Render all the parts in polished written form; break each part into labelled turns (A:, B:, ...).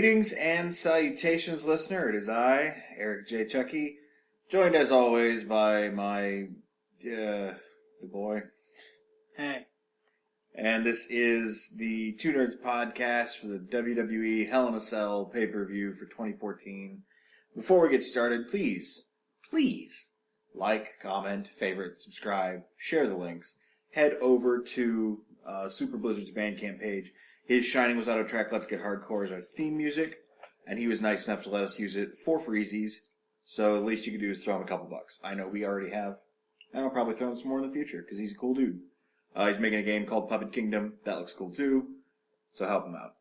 A: Greetings and salutations, listener. It is I, Eric J. Chuckie, joined as always by my, the boy.
B: Hey.
A: And this is the Two Nerds podcast for the WWE Hell in a Cell Pay-Per-View for 2014. Before we get started, please, like, comment, favorite, subscribe, share the links. Head over to Super Blizzard's Bandcamp page. His Shining Was Out of Track, Let's Get Hardcore is our theme music, and he was nice enough to let us use it for freezies, so the least you can do is throw him a couple bucks. I know we already have, and I'll probably throw him some more in the future, because he's a cool dude. He's making a game called Puppet Kingdom. That looks cool too, so help him out.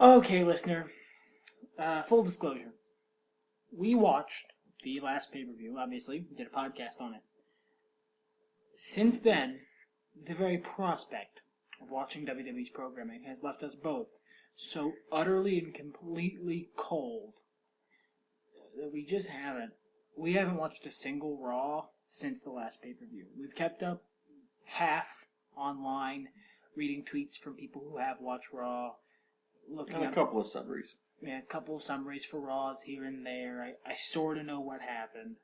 B: Okay, listener. Full disclosure. We watched the last pay-per-view, obviously. We did a podcast on it. Since then, the very prospect of watching WWE's programming has left us both so utterly and completely cold that we just haven't. We haven't watched a single Raw since the last pay-per-view. We've kept up half online, reading tweets from people who have watched Raw.
A: And a couple of summaries.
B: Yeah, a couple of summaries for Raws here and there. I sort of know what happened,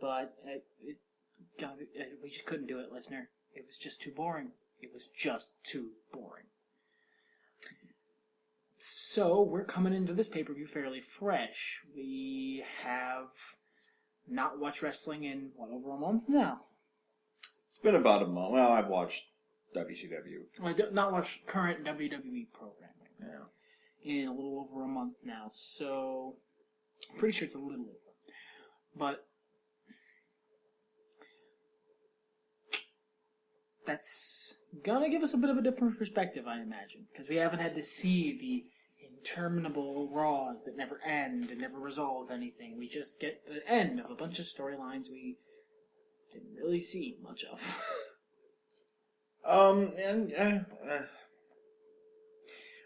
B: but we just couldn't do it, listener. It was just too boring. It was just too boring. So, we're coming into this pay-per-view fairly fresh. We have not watched wrestling in, over a month now?
A: It's been about a month. Well, I've watched WCW.
B: I not watched current WWE programming.
A: Yeah.
B: In a little over a month now, so I'm pretty sure it's a little over. But that's gonna give us a bit of a different perspective, I imagine, because we haven't had to see the interminable Raws that never end and never resolve anything. We just get the end of a bunch of storylines we didn't really see much of.
A: All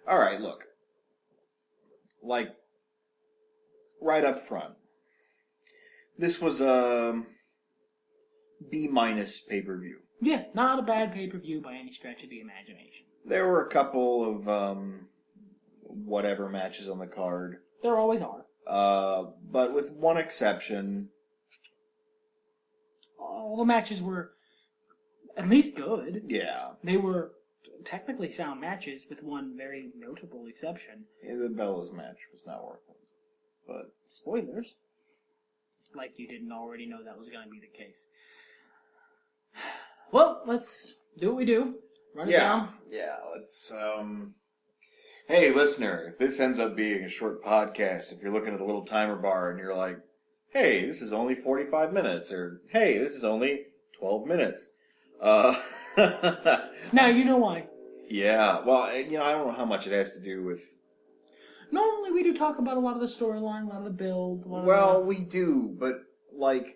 A: right, look. Like, right up front, this was a B- pay-per-view.
B: Yeah, not a bad pay-per-view by any stretch of the imagination.
A: There were a couple of whatever matches on the card.
B: There always are.
A: But with one exception,
B: all the matches were at least good.
A: Yeah.
B: They were technically sound matches, with one very notable exception.
A: Yeah, the Bellas match was not worth it. But
B: spoilers. Like you didn't already know that was going to be the case. Well, let's do what we do. Run it down.
A: Yeah, let's, Hey, listener, if this ends up being a short podcast, if you're looking at the little timer bar and you're like, hey, this is only 45 minutes, or hey, this is only 12 minutes.
B: Now you know why.
A: Yeah, well, I don't know how much it has to do with...
B: Normally we do talk about a lot of the storyline, a lot of the build.
A: We do, but, look,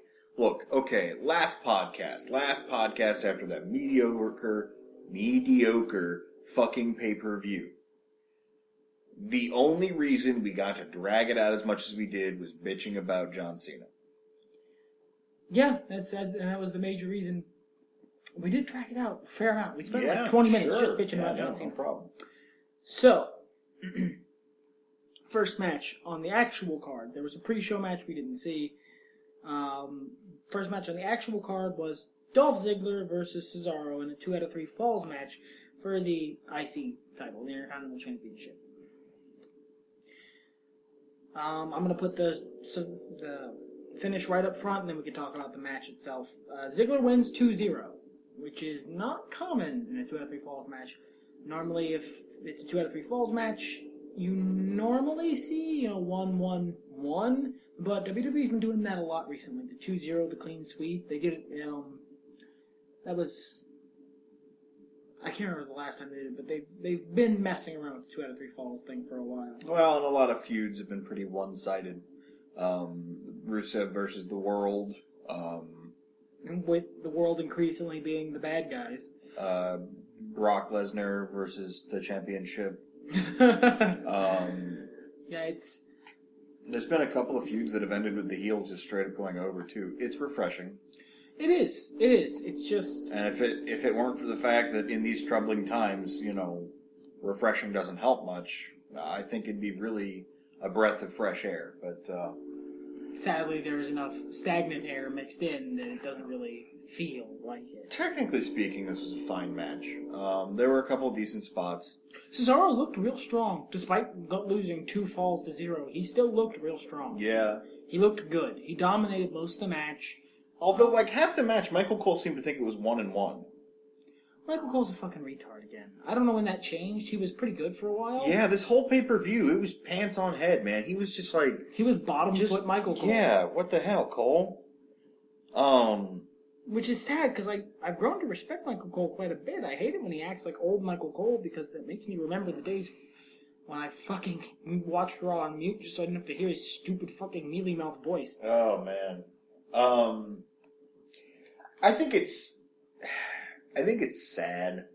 A: okay, last podcast after that mediocre fucking pay-per-view. The only reason we got to drag it out as much as we did was bitching about John Cena.
B: Yeah, that was the major reason. We did drag it out a fair amount. We spent 20 minutes just bitching about John Cena.
A: No problem.
B: So, first match on the actual card. There was a pre-show match we didn't see. First match on the actual card was Dolph Ziggler versus Cesaro in a 2 out of 3 falls match for the IC title, the Intercontinental Championship. I'm going to put the finish right up front, and then we can talk about the match itself. Ziggler wins 2-0, which is not common in a 2 out of 3 falls match. Normally, if it's a 2 out of 3 falls match, you normally see, 1-1-1, but WWE's been doing that a lot recently. The 2-0, the clean sweep, they did it, that was... I can't remember the last time they did it, but they've been messing around with the 2 out of 3 falls thing for a while.
A: Well, and a lot of feuds have been pretty one-sided. Rusev versus The World.
B: With The World increasingly being the bad guys.
A: Brock Lesnar versus the championship. There's been a couple of feuds that have ended with the heels just straight up going over, too. It's refreshing.
B: It is. It is. It's just...
A: And if it weren't for the fact that in these troubling times, refreshing doesn't help much, I think it'd be really a breath of fresh air. But
B: sadly, there's enough stagnant air mixed in that it doesn't really feel like it.
A: Technically speaking, this was a fine match. There were a couple of decent spots.
B: Cesaro looked real strong. Despite losing 2 falls to 0, he still looked real strong.
A: Yeah.
B: He looked good. He dominated most of the match.
A: Although, half the match, Michael Cole seemed to think it was 1-1.
B: Michael Cole's a fucking retard again. I don't know when that changed. He was pretty good for a while.
A: Yeah, this whole pay-per-view, it was pants on head, man. He was just like...
B: He was bottom foot Michael Cole.
A: Yeah, what the hell, Cole?
B: Which is sad, because I've grown to respect Michael Cole quite a bit. I hate it when he acts like old Michael Cole, because that makes me remember the days when I fucking watched Raw on mute just so I didn't have to hear his stupid fucking mealy-mouthed voice.
A: Oh, man. I think it's sad.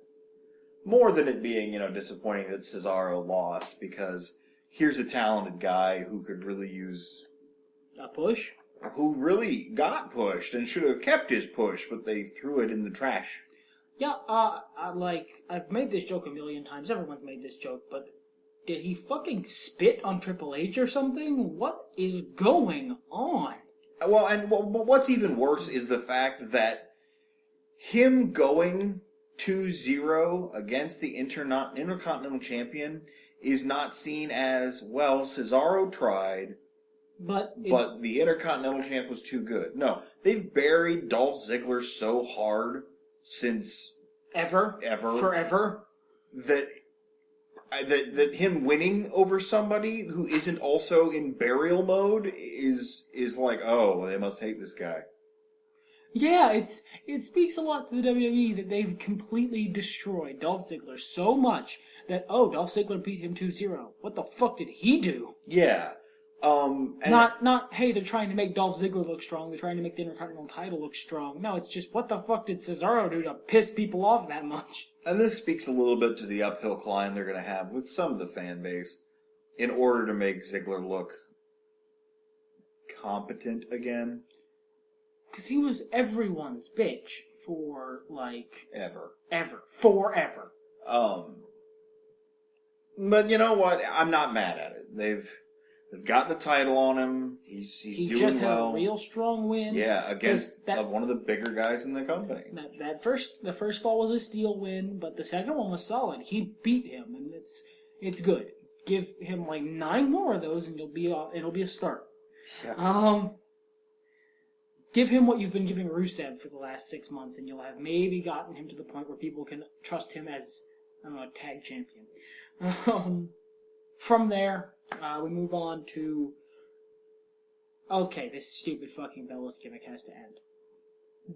A: More than it being, disappointing that Cesaro lost, because here's a talented guy who could really use...
B: A push?
A: Who really got pushed and should have kept his push, but they threw it in the trash.
B: Yeah, I've made this joke a million times. Everyone's made this joke, but did he fucking spit on Triple H or something? What is going on?
A: Well, and what's even worse is the fact that him going 2-0 against the Intercontinental Champion is not seen as, well, Cesaro tried, but the Intercontinental Champ was too good. No, they've buried Dolph Ziggler so hard since...
B: Ever. Forever.
A: That him winning over somebody who isn't also in burial mode is like, oh, they must hate this guy.
B: Yeah, it speaks a lot to the WWE that they've completely destroyed Dolph Ziggler so much that, Dolph Ziggler beat him 2-0. What the fuck did he do?
A: Yeah.
B: Not, hey, they're trying to make Dolph Ziggler look strong, they're trying to make the Intercontinental title look strong. No, it's just, what the fuck did Cesaro do to piss people off that much?
A: And this speaks a little bit to the uphill climb they're going to have with some of the fan base in order to make Ziggler look competent again.
B: Because he was everyone's bitch for, forever.
A: But you know what? I'm not mad at it. They've got the title on him. He's doing well. He just had a
B: real strong win.
A: Yeah, against one of the bigger guys in the company.
B: The first fall was a steel win, but the second one was solid. He beat him, and it's good. Give him 9 more of those, and it'll be a start. Yeah. Give him what you've been giving Rusev for the last 6 months, and you'll have maybe gotten him to the point where people can trust him as, a tag champion. From there, we move on to... Okay, this stupid fucking Bella's gimmick has to end.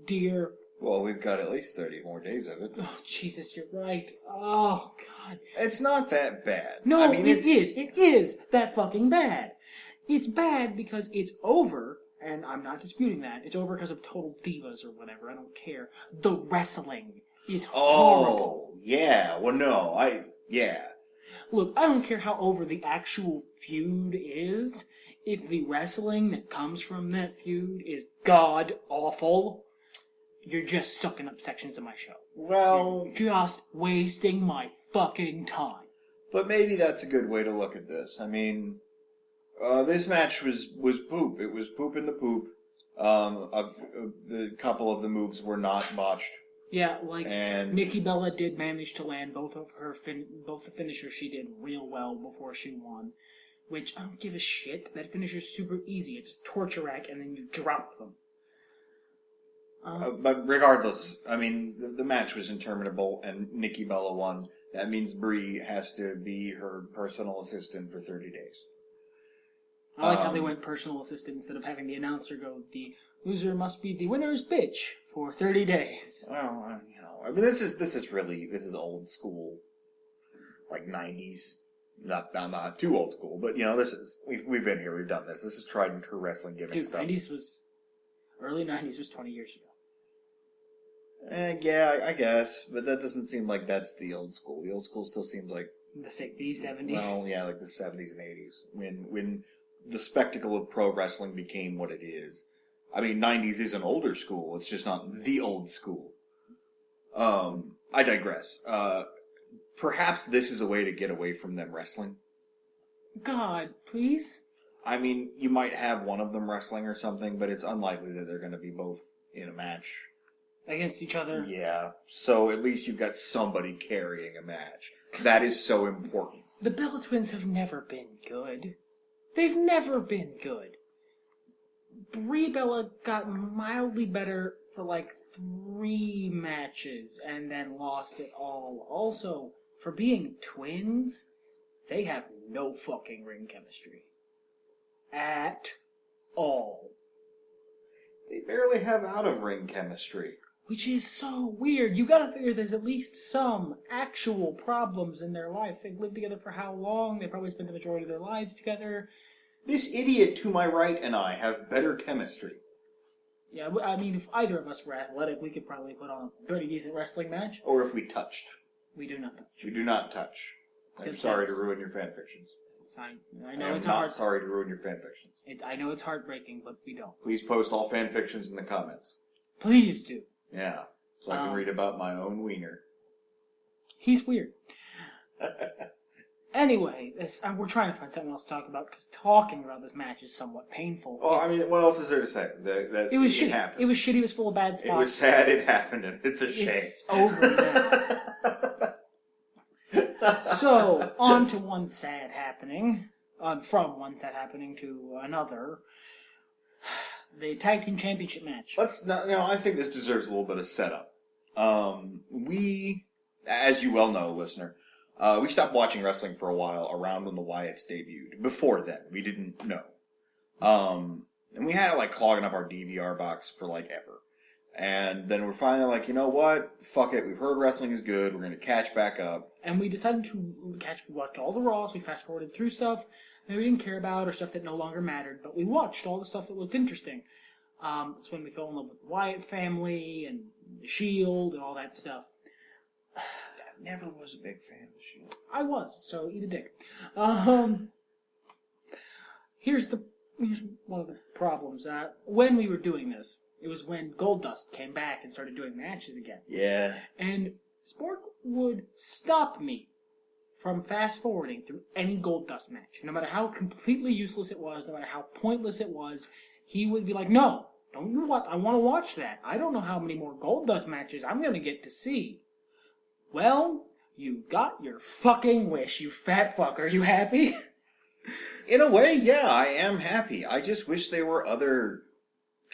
B: Dear...
A: Well, we've got at least 30 more days of it.
B: Oh, Jesus, you're right. Oh, God.
A: It's not that bad.
B: No, it is. It is that fucking bad. It's bad because it's over... And I'm not disputing that. It's over because of Total Divas or whatever. I don't care. The wrestling is horrible.
A: Oh, yeah. Well, no. Yeah.
B: Look, I don't care how over the actual feud is. If the wrestling that comes from that feud is god-awful, you're just sucking up sections of my show.
A: Well...
B: You're just wasting my fucking time.
A: But maybe that's a good way to look at this. I mean... this match was poop. It was poop in the poop. The couple of the moves were not botched.
B: Yeah, and Nikki Bella did manage to land both the finishers she did real well before she won. Which, I don't give a shit. That finisher's super easy. It's a torture rack, and then you drop them.
A: But regardless, I mean, the match was interminable, and Nikki Bella won. That means Brie has to be her personal assistant for 30 days.
B: I like how they went personal assistant instead of having the announcer go, the loser must be the winner's bitch for 30 days.
A: Well, I mean, this is old school, 90s. Not too old school, but we've been here, we've done this. This is tried and true wrestling gimmick stuff.
B: Early 90s was 20 years ago.
A: Yeah, I guess, but that doesn't seem like that's the old school. The old school still seems like
B: the 60s, 70s.
A: Well, yeah, like the 70s and 80s when the spectacle of pro wrestling became what it is. I mean, 90s is an older school. It's just not the old school. I digress. Perhaps this is a way to get away from them wrestling.
B: God, please?
A: I mean, you might have one of them wrestling or something, but it's unlikely that they're going to be both in a match.
B: Against each other?
A: Yeah. So at least you've got somebody carrying a match. That is so important.
B: The Bella Twins have never been good. They've never been good. Brie Bella got mildly better for like 3 matches and then lost it all. Also, for being twins, they have no fucking ring chemistry. At all.
A: They barely have out-of-ring chemistry.
B: Which is so weird. You gotta figure there's at least some actual problems in their life. They've lived together for how long? They probably spent the majority of their lives together.
A: This idiot to my right and I have better chemistry.
B: Yeah, I mean, if either of us were athletic, we could probably put on a pretty decent wrestling match.
A: Or if we touched.
B: We do not touch.
A: We do not touch. I'm sorry to ruin your fanfictions.
B: It's fine. I know it's
A: not
B: hard.
A: Sorry to ruin your fanfictions.
B: I know it's heartbreaking, but we don't.
A: Please post all fanfictions in the comments.
B: Please do.
A: Yeah, so I can read about my own wiener.
B: He's weird. Anyway, we're trying to find something else to talk about, because talking about this match is somewhat painful.
A: Well, I mean, what else is there to say?
B: It was shitty.
A: Happened.
B: It was shitty. It was full of bad spots.
A: It was sad it happened, and it's a shame.
B: It's over now. So, on to one sad happening. From one sad happening to another. The Tag Team Championship match.
A: I think this deserves a little bit of setup. We, as you well know, listener, we stopped watching wrestling for a while around when the Wyatts debuted. Before then, we didn't know. And we had it clogging up our DVR box for ever. And then we're finally like, you know what? Fuck it. We've heard wrestling is good. We're going to catch back up. And
B: we decided to we watched all the Raws. We fast forwarded through stuff that we didn't care about or stuff that no longer mattered. But we watched all the stuff that looked interesting. It's when we fell in love with the Wyatt family and the Shield and all that stuff.
A: I never was a big fan of the Shield.
B: I was, so eat a dick. Here's one of the problems. When we were doing this, it was when Goldust came back and started doing matches again.
A: Yeah.
B: And Spork would stop me from fast-forwarding through any Goldust match. No matter how completely useless it was, no matter how pointless it was, he would be like, no, don't you what? I want to watch that. I don't know how many more Goldust matches I'm going to get to see. Well, you got your fucking wish, you fat fucker. You happy?
A: In a way, yeah, I am happy. I just wish there were other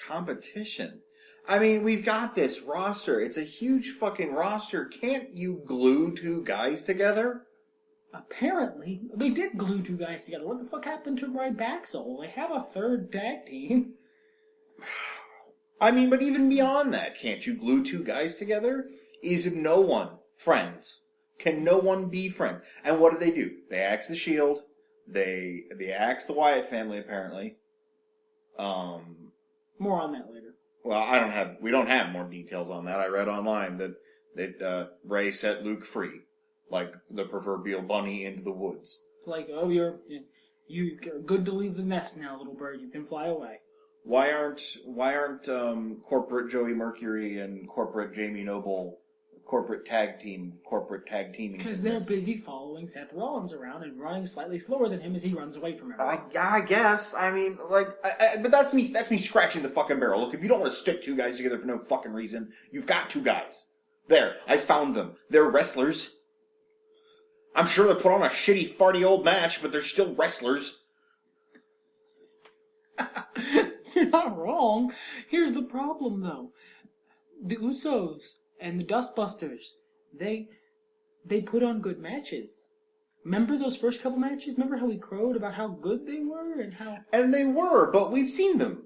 A: competition. I mean, we've got this roster. It's a huge fucking roster. Can't you glue 2 guys together?
B: Apparently. They did glue 2 guys together. What the fuck happened to Ryback? They have a 3rd tag team.
A: I mean, but even beyond that, can't you glue 2 guys together? Is no one friends? Can no one be friends? And what do? They axe the Shield. They axe the Wyatt family, apparently.
B: More on that later.
A: Well, we don't have more details on that. I read online that Ray set Luke free, like the proverbial bunny into the woods.
B: It's like, oh, you're good to leave the nest now, little bird. You can fly away.
A: Why aren't corporate Joey Mercury and corporate Jamie Noble corporate tag teaming?
B: Because they're busy following Seth Rollins around and running slightly slower than him as he runs away from everyone.
A: I guess. I mean, but that's me scratching the fucking barrel. Look, if you don't want to stick 2 guys together for no fucking reason, you've got 2 guys. There, I found them. They're wrestlers. I'm sure they put on a shitty, farty old match, but they're still wrestlers.
B: You're not wrong. Here's the problem, though. The Usos and the Dustbusters, they put on good matches. Remember those first couple matches? Remember how we crowed about how good they were and how...
A: And they were, but we've seen them.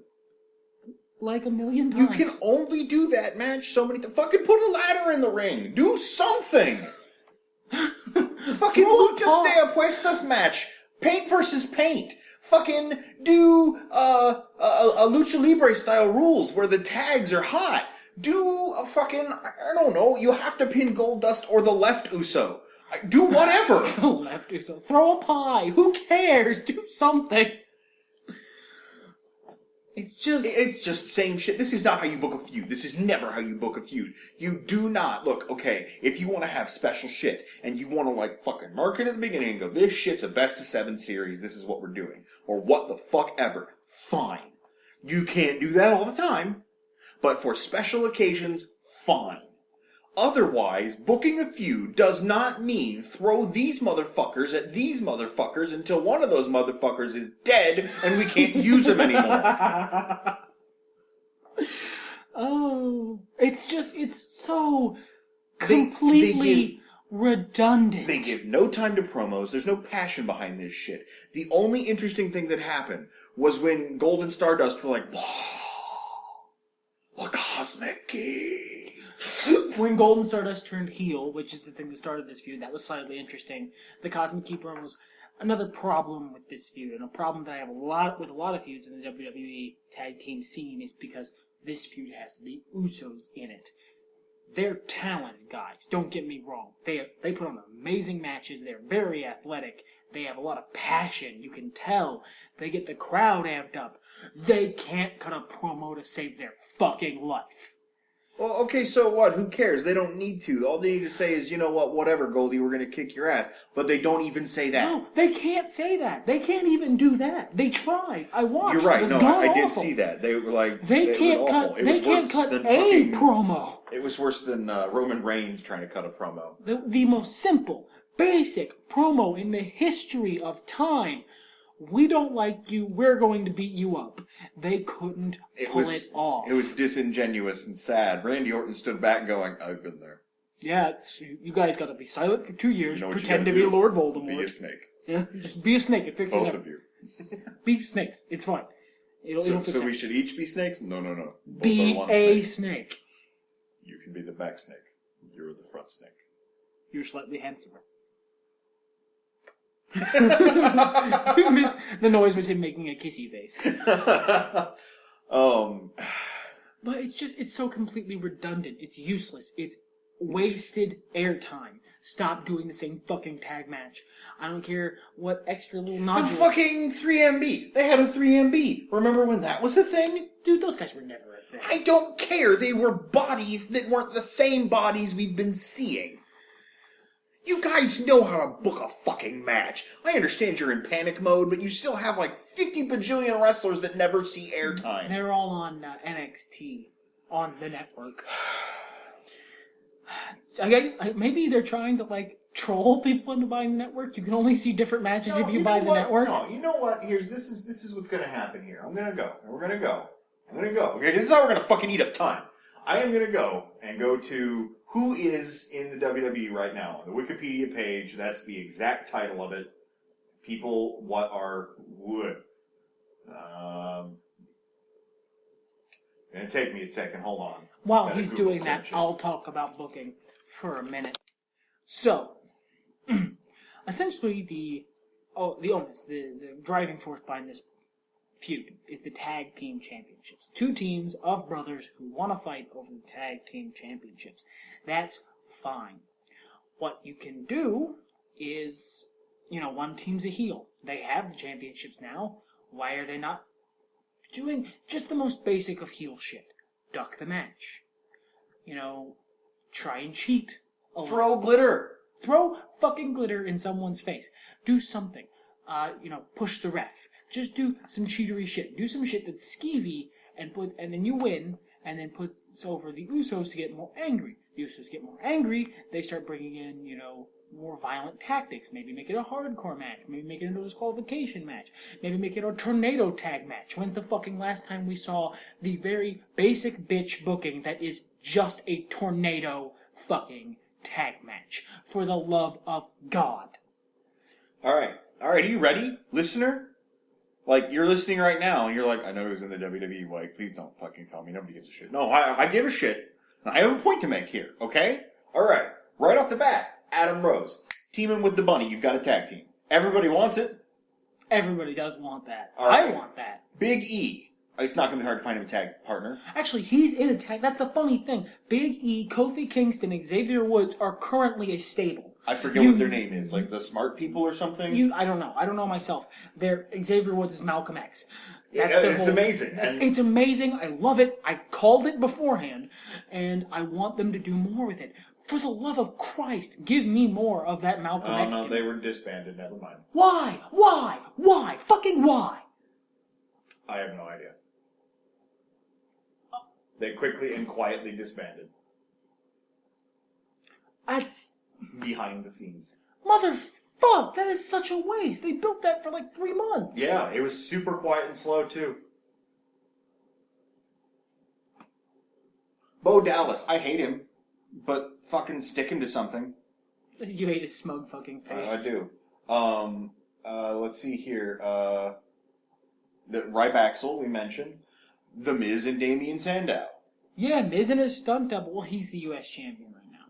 B: Like a million times.
A: You can only do that match so many times. Fucking put a ladder in the ring. Do something. Fucking Luchas de Apuestas match. Paint versus paint. Fucking do a Lucha Libre style rules where the tags are hot. Do a fucking, I don't know, you have to pin Goldust or the left Uso. Do whatever.
B: The left Uso. Throw a pie. Who cares? Do something. It's just
A: the same shit. This is not how you book a feud. This is never how you book a feud. You do not, look, okay, if you want to have special shit, and you want to, like, fucking market at the beginning and go, this shit's a best of 7 series, this is what we're doing. Or what the fuck ever. Fine. You can't do that all the time. But for special occasions, fine. Otherwise, booking a feud does not mean throw these motherfuckers at these motherfuckers until one of those motherfuckers is dead and we can't use them anymore.
B: Oh, it's so completely redundant.
A: They give no time to promos. There's no passion behind this shit. The only interesting thing that happened was when Gold and Stardust were like, whoa, the Cosmic Key.
B: When Golden Stardust turned heel, which is the thing that started this feud, that was slightly interesting. The Cosmic Key promo was another problem with this feud, and a problem that I have with a lot of feuds in the WWE tag team scene is because this feud has the Usos in it. They're talented guys, don't get me wrong. They put on amazing matches, they're very athletic, they have a lot of passion, you can tell. They get the crowd amped up. They can't cut a promo to save their fucking life.
A: Well, okay, so what? Who cares? They don't need to. All they need to say is, you know what, whatever, Goldie, we're going to kick your ass. But they don't even say that.
B: No, they can't say that. They can't even do that. They tried. I watched.
A: You're right.
B: It was
A: No, I did
B: awful.
A: see that. They were like,
B: They can't cut a promo.
A: It was worse than Roman Reigns trying to cut a promo.
B: The most simple, basic promo in the history of time. We don't like you, we're going to beat you up. They couldn't pull it off.
A: It was disingenuous and sad. Randy Orton stood back going, I've been there.
B: Yeah, you guys gotta be silent for 2 years, pretend to
A: be
B: Lord Voldemort.
A: Be a snake.
B: Yeah, just be a snake, it fixes
A: Both
B: everything.
A: of you.
B: Be snakes, it's fine. It'll fix
A: so we
B: it.
A: should each be snakes? No. Both
B: Be
A: are one
B: a
A: snake.
B: snake.
A: You can be the back snake. You're the front snake.
B: You're slightly handsomer. The noise was him making a kissy face. But it's so completely redundant. It's useless. It's wasted airtime. Stop doing the same fucking tag match. I don't care what extra little
A: The
B: nodules.
A: fucking 3MB. They had a 3MB. Remember when that was a thing?
B: Dude, those guys were never a thing.
A: I don't care. They were bodies that weren't the same bodies we've been seeing. You guys know how to book a fucking match. I understand you're in panic mode, but you still have like 50 bajillion wrestlers that never see airtime.
B: They're all on NXT on the network. I guess maybe they're trying to like troll people into buying the network. You can only see different matches if you buy the network.
A: No, you know what? This is what's gonna happen here. I'm gonna go. We're gonna go. I'm gonna go. Okay, this is how we're gonna fucking eat up time. I am gonna go to who is in the WWE right now. On the Wikipedia page, that's the exact title of it. People, what are wood? Gonna take me a second. Hold on.
B: While he's doing that, I'll talk about booking for a minute. So, essentially, the driving force behind this feud is the tag team championships. 2 teams of brothers who want to fight over the tag team championships. That's fine. What you can do is, one team's a heel. They have the championships now. Why are they not doing just the most basic of heel shit? Duck the match. Try and cheat.
A: Throw glitter.
B: Throw fucking glitter in someone's face. Do something. Push the ref. Just do some cheatery shit. Do some shit that's skeevy and then you win and then puts over the Usos to get more angry. The Usos get more angry, they start bringing in, more violent tactics. Maybe make it a hardcore match. Maybe make it into a disqualification match. Maybe make it a tornado tag match. When's the fucking last time we saw the very basic bitch booking that is just a tornado fucking tag match? For the love of God.
A: Alright, are you ready, listener? Like, you're listening right now, and you're like, I know he was in the WWE, like, please don't fucking tell me, nobody gives a shit. No, I give a shit. I have a point to make here, okay? Alright, right off the bat, Adam Rose, teaming with the Bunny, you've got a tag team. Everybody wants it.
B: Everybody does want that.
A: Right.
B: I want that.
A: Big E. It's not going to be hard to find him a tag partner.
B: Actually, he's in a tag. That's the funny thing. Big E, Kofi Kingston, and Xavier Woods are currently a stable.
A: I forget what their name is. Like the smart people or something?
B: I don't know. I don't know myself. Xavier Woods is Malcolm X.
A: It's amazing.
B: It's amazing. I love it. I called it beforehand, and I want them to do more with it. For the love of Christ, give me more of that Malcolm X.
A: No, they were disbanded. Never mind.
B: Why? Why? Why? Fucking why?
A: I have no idea. They quickly and quietly disbanded.
B: That's...
A: behind the scenes.
B: Motherfuck! That is such a waste. They built that for like 3 months.
A: Yeah, it was super quiet and slow, too. Bo Dallas, I hate him, but fucking stick him to something.
B: You hate his smug fucking face.
A: I do. Let's see here. The Rybaxel, we mentioned. The Miz and Damian Sandow.
B: Yeah, Miz and his stunt double. Well, he's the U.S. champion right now.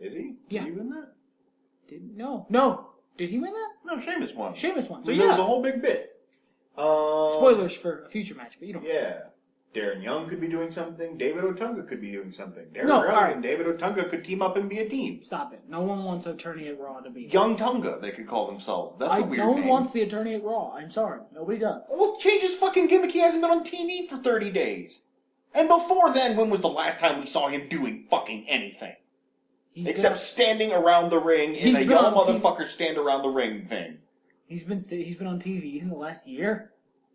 A: Is he?
B: Yeah.
A: Did he win that?
B: No. Did he win that?
A: No, Sheamus won.
B: Sheamus won.
A: So there was a whole big bit.
B: Spoilers for a future match, but you don't.
A: Yeah. Darren Young could be doing something. David Otunga could be doing something. Darren
B: Young
A: and David Otunga could team up and be a team.
B: Stop it. No one wants Attorney at Raw to be.
A: Young Tunga, they could call themselves. That's a weird name.
B: No one wants the Attorney at Raw. I'm sorry. Nobody does.
A: Well, change his fucking gimmick. He hasn't been on TV for 30 days. And before then, when was the last time we saw him doing fucking anything? Except standing around the ring in a young motherfucker stand around the ring thing.
B: He's been on TV in the last year?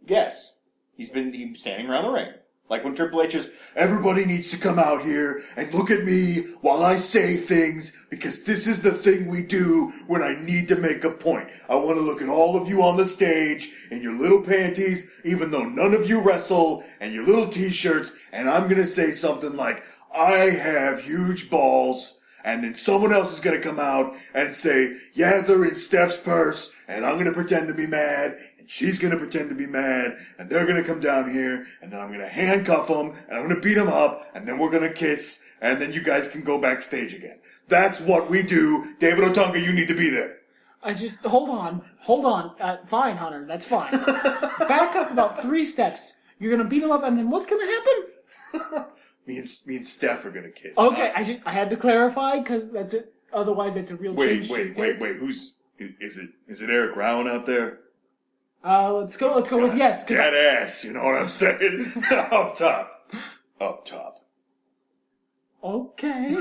A: Yes. He's standing around the ring. Like when Triple H is, everybody needs to come out here and look at me while I say things, because this is the thing we do when I need to make a point. I want to look at all of you on the stage in your little panties, even though none of you wrestle, and your little t-shirts, and I'm going to say something like, I have huge balls, and then someone else is going to come out and say, yeah, they're in Steph's purse, and I'm going to pretend to be mad, she's going to pretend to be mad, and they're going to come down here, and then I'm going to handcuff them, and I'm going to beat them up, and then we're going to kiss, and then you guys can go backstage again. That's what we do. David Otunga, you need to be there.
B: Hold on. Fine, Hunter, that's fine. Back up about 3 steps. You're going to beat him up, and then what's going to happen?
A: Me and Steph are going to kiss.
B: Okay, I had to clarify, because that's it. Otherwise, that's a real change.
A: Wait. Is it Eric Rowan out there?
B: Let's go with yes.
A: Dead ass, you know what I'm saying? Up top.
B: Okay.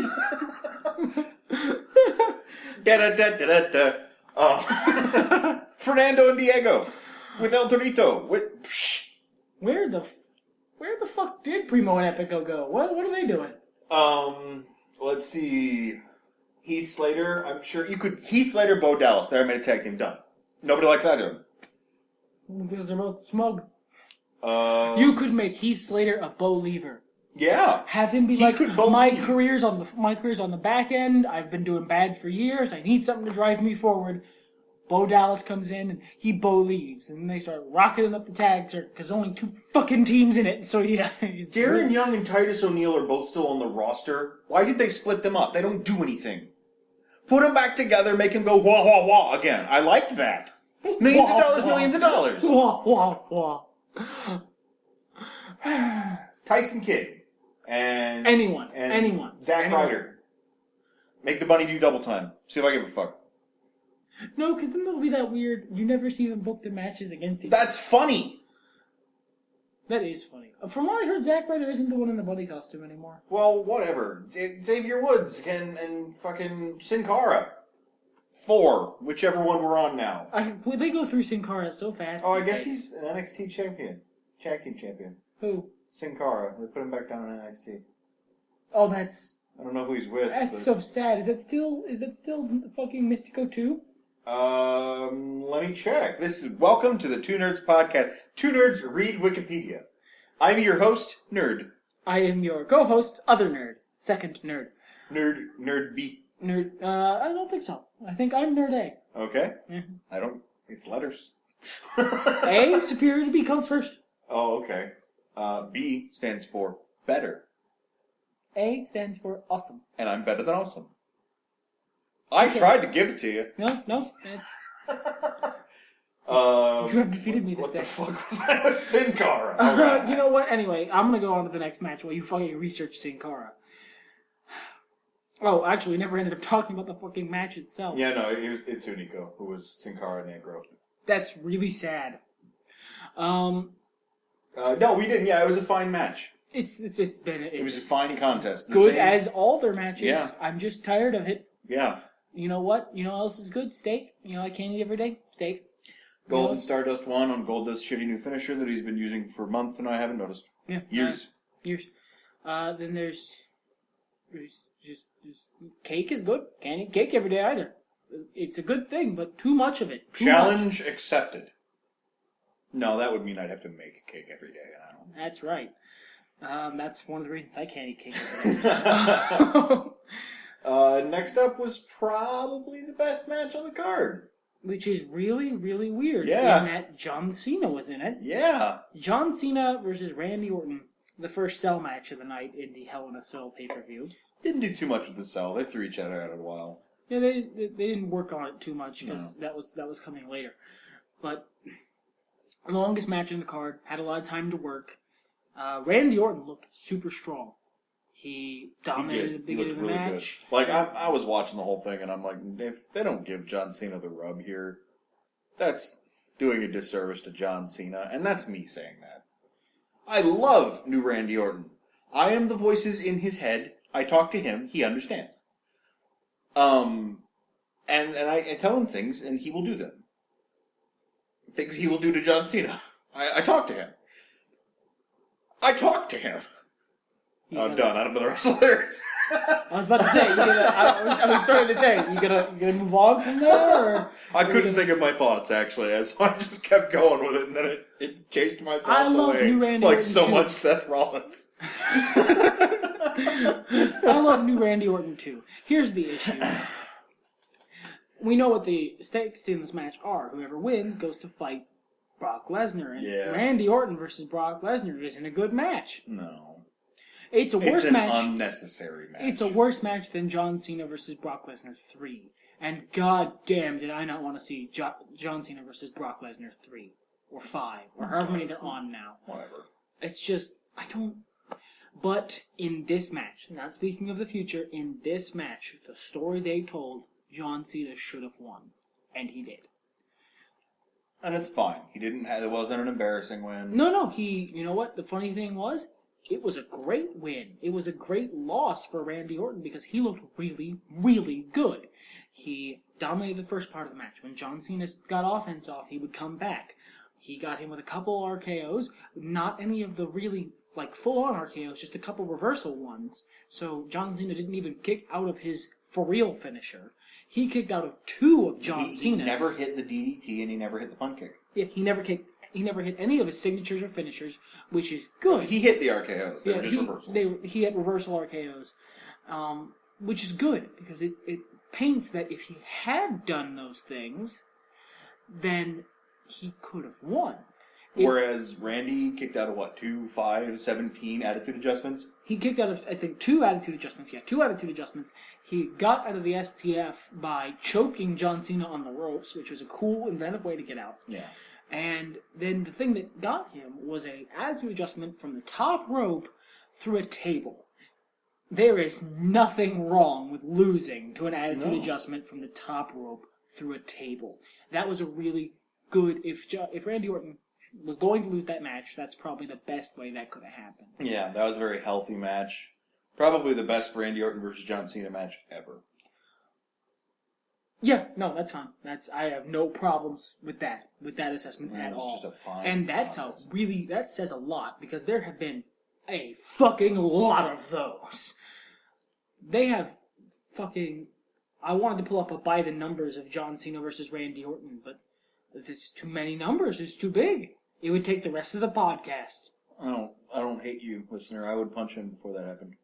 A: Fernando and Diego with El Torito.
B: Where the fuck did Primo and Epico go? What are they doing?
A: Let's see. Heath Slater, I'm sure you could. Heath Slater, Bo Dallas. There, I made a tag team done. Nobody likes either of them.
B: Because they're both smug. You could make Heath Slater a Bo Lever.
A: Yeah.
B: Have him be like, my career's on the back end. I've been doing bad for years. I need something to drive me forward. Bo Dallas comes in and he Bo leaves, and then they start rocketing up the tag circuit because only 2 fucking teams in it. So yeah.
A: Darren Young and Titus O'Neil are both still on the roster. Why did they split them up? They don't do anything. Put them back together, make them go wah wah wah again. I liked that. Millions of dollars.
B: Wah, wah, wah.
A: Tyson Kidd. And
B: anyone.
A: Zack Ryder. Make the bunny do double time. See if I give a fuck.
B: No, because then it'll be that weird. You never see them book the matches against each other.
A: That's funny.
B: That is funny. From what I heard, Zack Ryder isn't the one in the bunny costume anymore.
A: Well, whatever. Xavier Woods and fucking Sin Cara. 4, whichever one we're on now.
B: They go through Sin Cara so fast.
A: Oh, I guess he's an NXT champion. Tag team champion.
B: Who?
A: Sin Cara. They put him back down in NXT.
B: Oh, that's...
A: I don't know who he's with.
B: That's so sad. Is that still fucking Mystico 2?
A: Let me check. Welcome to the Two Nerds podcast. Two Nerds read Wikipedia. I'm your host, Nerd.
B: I am your co-host, Other Nerd. Second Nerd.
A: Nerd B.
B: Nerd, I don't think so. I think I'm Nerd A.
A: Okay.
B: Mm-hmm.
A: It's letters.
B: A, superior to B, comes first.
A: Oh, okay. B stands for better.
B: A stands for awesome.
A: And I'm better than awesome. I tried to give it to you.
B: No, it's...
A: You
B: have defeated me this day.
A: What the fuck was that with Sin Cara? Right.
B: You know what? Anyway, I'm going to go on to the next match while you fucking research Sin Cara. Oh, actually, we never ended up talking about the fucking match itself.
A: Yeah, no, it's Unico, who was Sin Cara and Negro.
B: That's really sad.
A: No, we didn't. Yeah, it was a fine match.
B: It was
A: a fine contest.
B: Good as all their matches.
A: Yeah.
B: I'm just tired of it.
A: Yeah.
B: You know what? You know what else is good? Steak. You know I can't eat every day? Steak.
A: Golden Stardust won on Goldust's shitty new finisher that he's been using for months and I haven't noticed.
B: Yeah.
A: Years.
B: Then there's just cake is good. Can't eat cake every day either. It's a good thing, but too much of it.
A: Challenge accepted. No, that would mean I'd have to make a cake every day. And I don't.
B: That's right. That's one of the reasons I can't eat cake every day.
A: Next up was probably the best match on the card.
B: Which is really, really weird.
A: Yeah.
B: In that John Cena was in it.
A: Yeah.
B: John Cena versus Randy Orton. The first cell match of the night in the Hell in a Cell pay-per-view.
A: Didn't do too much with the cell. They threw each other out a while.
B: Yeah, they didn't work on it too much because that was coming later. But longest match in the card, had a lot of time to work. Randy Orton looked super strong. He dominated the beginning of the match.
A: Good. Like I was watching the whole thing, and I'm like, if they don't give John Cena the rub here, that's doing a disservice to John Cena, and that's me saying that. I love new Randy Orton. I am the voices in his head. I talk to him. He understands. And I tell him things, and he will do them. Things he will do to John Cena. I talk to him. I'm done. I don't know the rest of the lyrics.
B: I was about to say, I was starting to say, you gonna move on from there? Or
A: I couldn't think of my thoughts, actually, so I just kept going with it, and then it chased my thoughts away.
B: New Randy
A: like
B: Orton
A: so
B: too.
A: much Seth Rollins.
B: I love new Randy Orton too. Here's the issue. We know what the stakes in this match are. Whoever wins goes to fight Brock Lesnar. And Randy Orton versus Brock Lesnar isn't a good match.
A: No.
B: It's a worse match.
A: It's an unnecessary match.
B: It's a worse match than John Cena versus Brock Lesnar 3. And god damn did I not want to see John Cena versus Brock Lesnar 3. Or 5. Or however many they're on now.
A: Whatever.
B: It's just, I don't... But in this match, not speaking of the future, in this match, the story they told, John Cena should have won. And he did.
A: And it's fine. It wasn't an embarrassing win.
B: No, you know what? The funny thing was, it was a great win. It was a great loss for Randy Orton because he looked really, really good. He dominated the first part of the match. When John Cena got offense off, he would come back. He got him with a couple RKOs, not any of the really full-on RKOs, just a couple reversal ones. So John Cena didn't even kick out of his for-real finisher. He kicked out of 2 of John Cena's.
A: He never hit the DDT and he never hit the punt kick.
B: Yeah, he never hit any of his signatures or finishers, which is good.
A: He hit the RKOs. They were just reversals.
B: He had reversal RKOs, which is good because it paints that if he had done those things, then he could have won.
A: Whereas Randy kicked out of 2, 5, 17 attitude adjustments?
B: He kicked out of, I think, 2 attitude adjustments. Yeah, 2 attitude adjustments. He got out of the STF by choking John Cena on the ropes, which was a cool, inventive way to get out.
A: Yeah.
B: And then the thing that got him was an attitude adjustment from the top rope through a table. There is nothing wrong with losing to an attitude adjustment from the top rope through a table. That was a really good... If Randy Orton was going to lose that match, that's probably the best way that could have happened.
A: Yeah, that was a very healthy match. Probably the best Randy Orton versus John Cena match ever.
B: Yeah, no, that's fine. I have no problems with that assessment at all.
A: Just a fine
B: and that says a lot because there have been a fucking lot of those. They have fucking... I wanted to pull up by the numbers of John Cena versus Randy Orton, but it's too many numbers. It's too big. It would take the rest of the podcast.
A: I don't hate you, listener. I would punch him before that happened.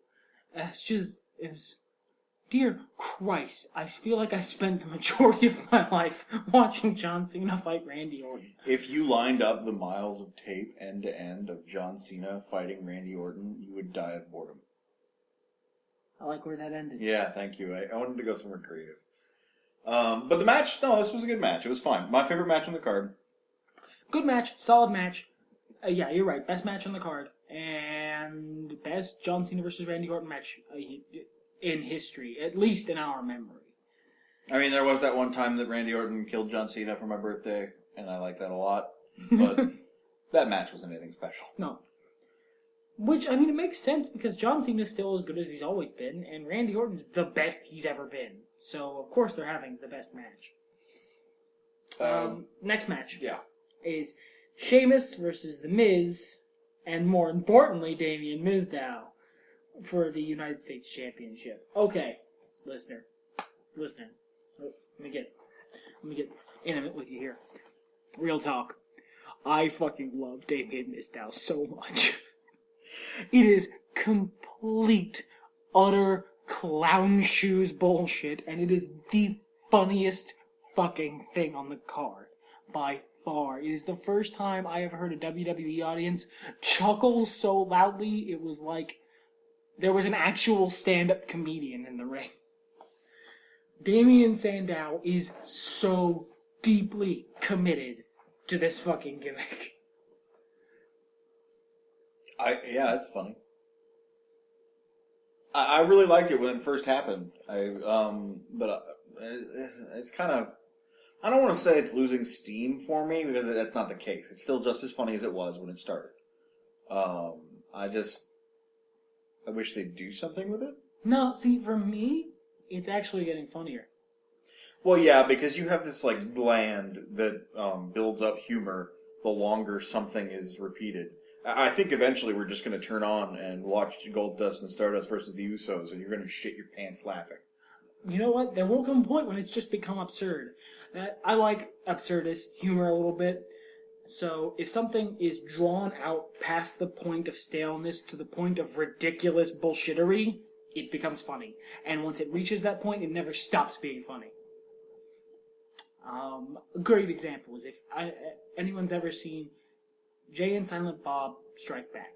B: Dear Christ, I feel like I spent the majority of my life watching John Cena fight Randy Orton.
A: If you lined up the miles of tape end to end of John Cena fighting Randy Orton, you would die of boredom.
B: I like where that ended.
A: Yeah, thank you. I wanted to go somewhere creative. But the match, this was a good match. It was fine. My favorite match on the card.
B: Good match, solid match. Yeah, you're right. Best match on the card. And best John Cena versus Randy Orton match. in history, at least in our memory.
A: I mean, there was that one time that Randy Orton killed John Cena for my birthday, and I like that a lot. But that match wasn't anything special.
B: No. Which, I mean, it makes sense because John Cena's still as good as he's always been, and Randy Orton's the best he's ever been. So, of course, they're having the best match. Next match is Sheamus versus The Miz, and more importantly, Damien Mizdow for the United States Championship. Okay, listener. Let me get intimate with you here. Real talk. I fucking love Damien Mizdow so much. It is complete, utter clown shoes bullshit, and it is the funniest fucking thing on the card. By far. It is the first time I have heard a WWE audience chuckle so loudly, it was like there was an actual stand-up comedian in the ring. Damien Sandow is so deeply committed to this fucking gimmick.
A: Yeah, it's funny. I really liked it when it first happened. But it's kind of, I don't want to say it's losing steam for me because that's not the case. It's still just as funny as it was when it started. I wish they'd do something with it.
B: No, see, for me, it's actually getting funnier.
A: Well, yeah, because you have this like bland that builds up humor the longer something is repeated. I think eventually we're just going to turn on and watch Goldust and Stardust versus the Usos, and you're going to shit your pants laughing.
B: You know what? There will come a point when it's just become absurd. I like absurdist humor a little bit. So if something is drawn out past the point of staleness to the point of ridiculous bullshittery, it becomes funny. And once it reaches that point, it never stops being funny. A great example is if anyone's ever seen Jay and Silent Bob Strike Back.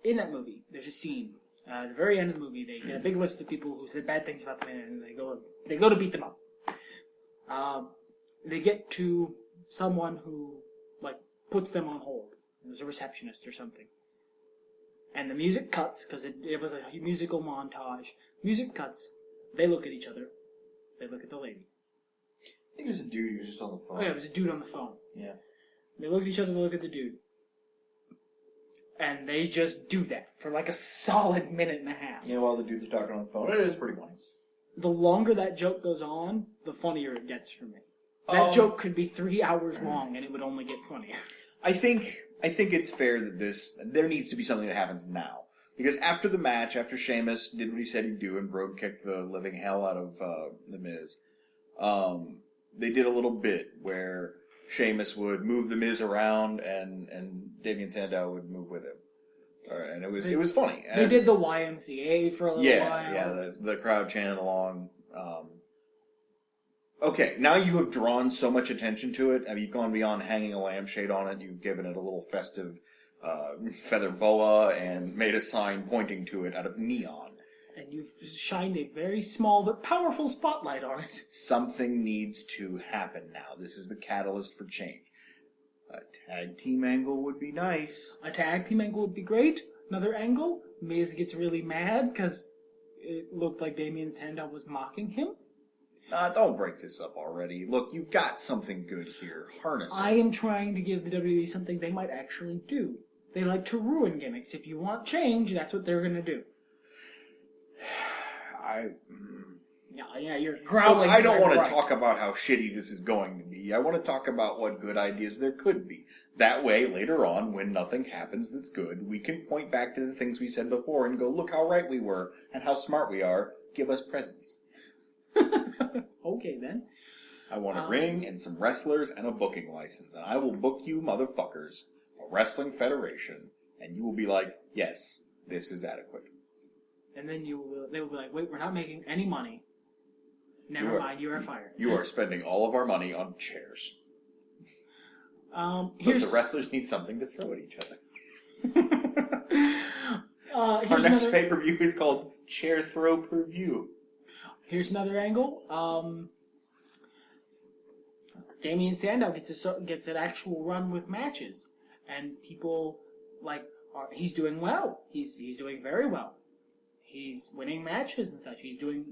B: In that movie, there's a scene. At the very end of the movie, they get a big list of people who said bad things about them, and they go to beat them up. They get to someone who puts them on hold. It was a receptionist or something. And the music cuts, because it was a musical montage. Music cuts. They look at each other. They look at the lady.
A: I think it was a dude who was just on the phone.
B: Oh yeah, it was a dude on the phone.
A: Yeah.
B: They look at each other, they look at the dude. And they just do that for a solid minute and a half.
A: Yeah, while the dude's talking on the phone. It is pretty funny.
B: The longer that joke goes on, the funnier it gets for me. That joke could be 3 hours long and it would only get funnier. I think
A: it's fair that there needs to be something that happens now. Because after the match, after Sheamus did what he said he'd do and Brogue kicked the living hell out of The Miz, they did a little bit where Sheamus would move The Miz around and Damien Sandow would move with him. And it was funny.
B: They did the YMCA for a little while.
A: Yeah, the crowd chanted along. Okay, now you have drawn so much attention to it. I mean, you've gone beyond hanging a lampshade on it. You've given it a little festive feather boa and made a sign pointing to it out of neon.
B: And you've shined a very small but powerful spotlight on it.
A: Something needs to happen now. This is the catalyst for change. A tag team angle would be nice.
B: A tag team angle would be great. Another angle, Miz gets really mad because it looked like Damien Sandow was mocking him.
A: Don't break this up already. Look, you've got something good here. Harness it.
B: I am trying to give the WWE something they might actually do. They like to ruin gimmicks. If you want change, that's what they're going to do. Yeah, you're growling.
A: Look, I don't want to talk about how shitty this is going to be. I want to talk about what good ideas there could be. That way, later on, when nothing happens that's good, we can point back to the things we said before and go, look how right we were and how smart we are. Give us presents.
B: Okay, then.
A: I want a ring and some wrestlers and a booking license, and I will book you motherfuckers, a wrestling federation, and you will be like, yes, this is adequate.
B: And then they will be like, wait, we're not making any money. Never mind, you are fired.
A: You are spending all of our money on chairs. But the wrestlers need something to throw at each other. Our next pay-per-view is called Chair Throw Per View.
B: Here's another angle. Damien Sandow gets an actual run with matches, and people he's doing well. He's doing very well. he's winning matches and such. He's doing,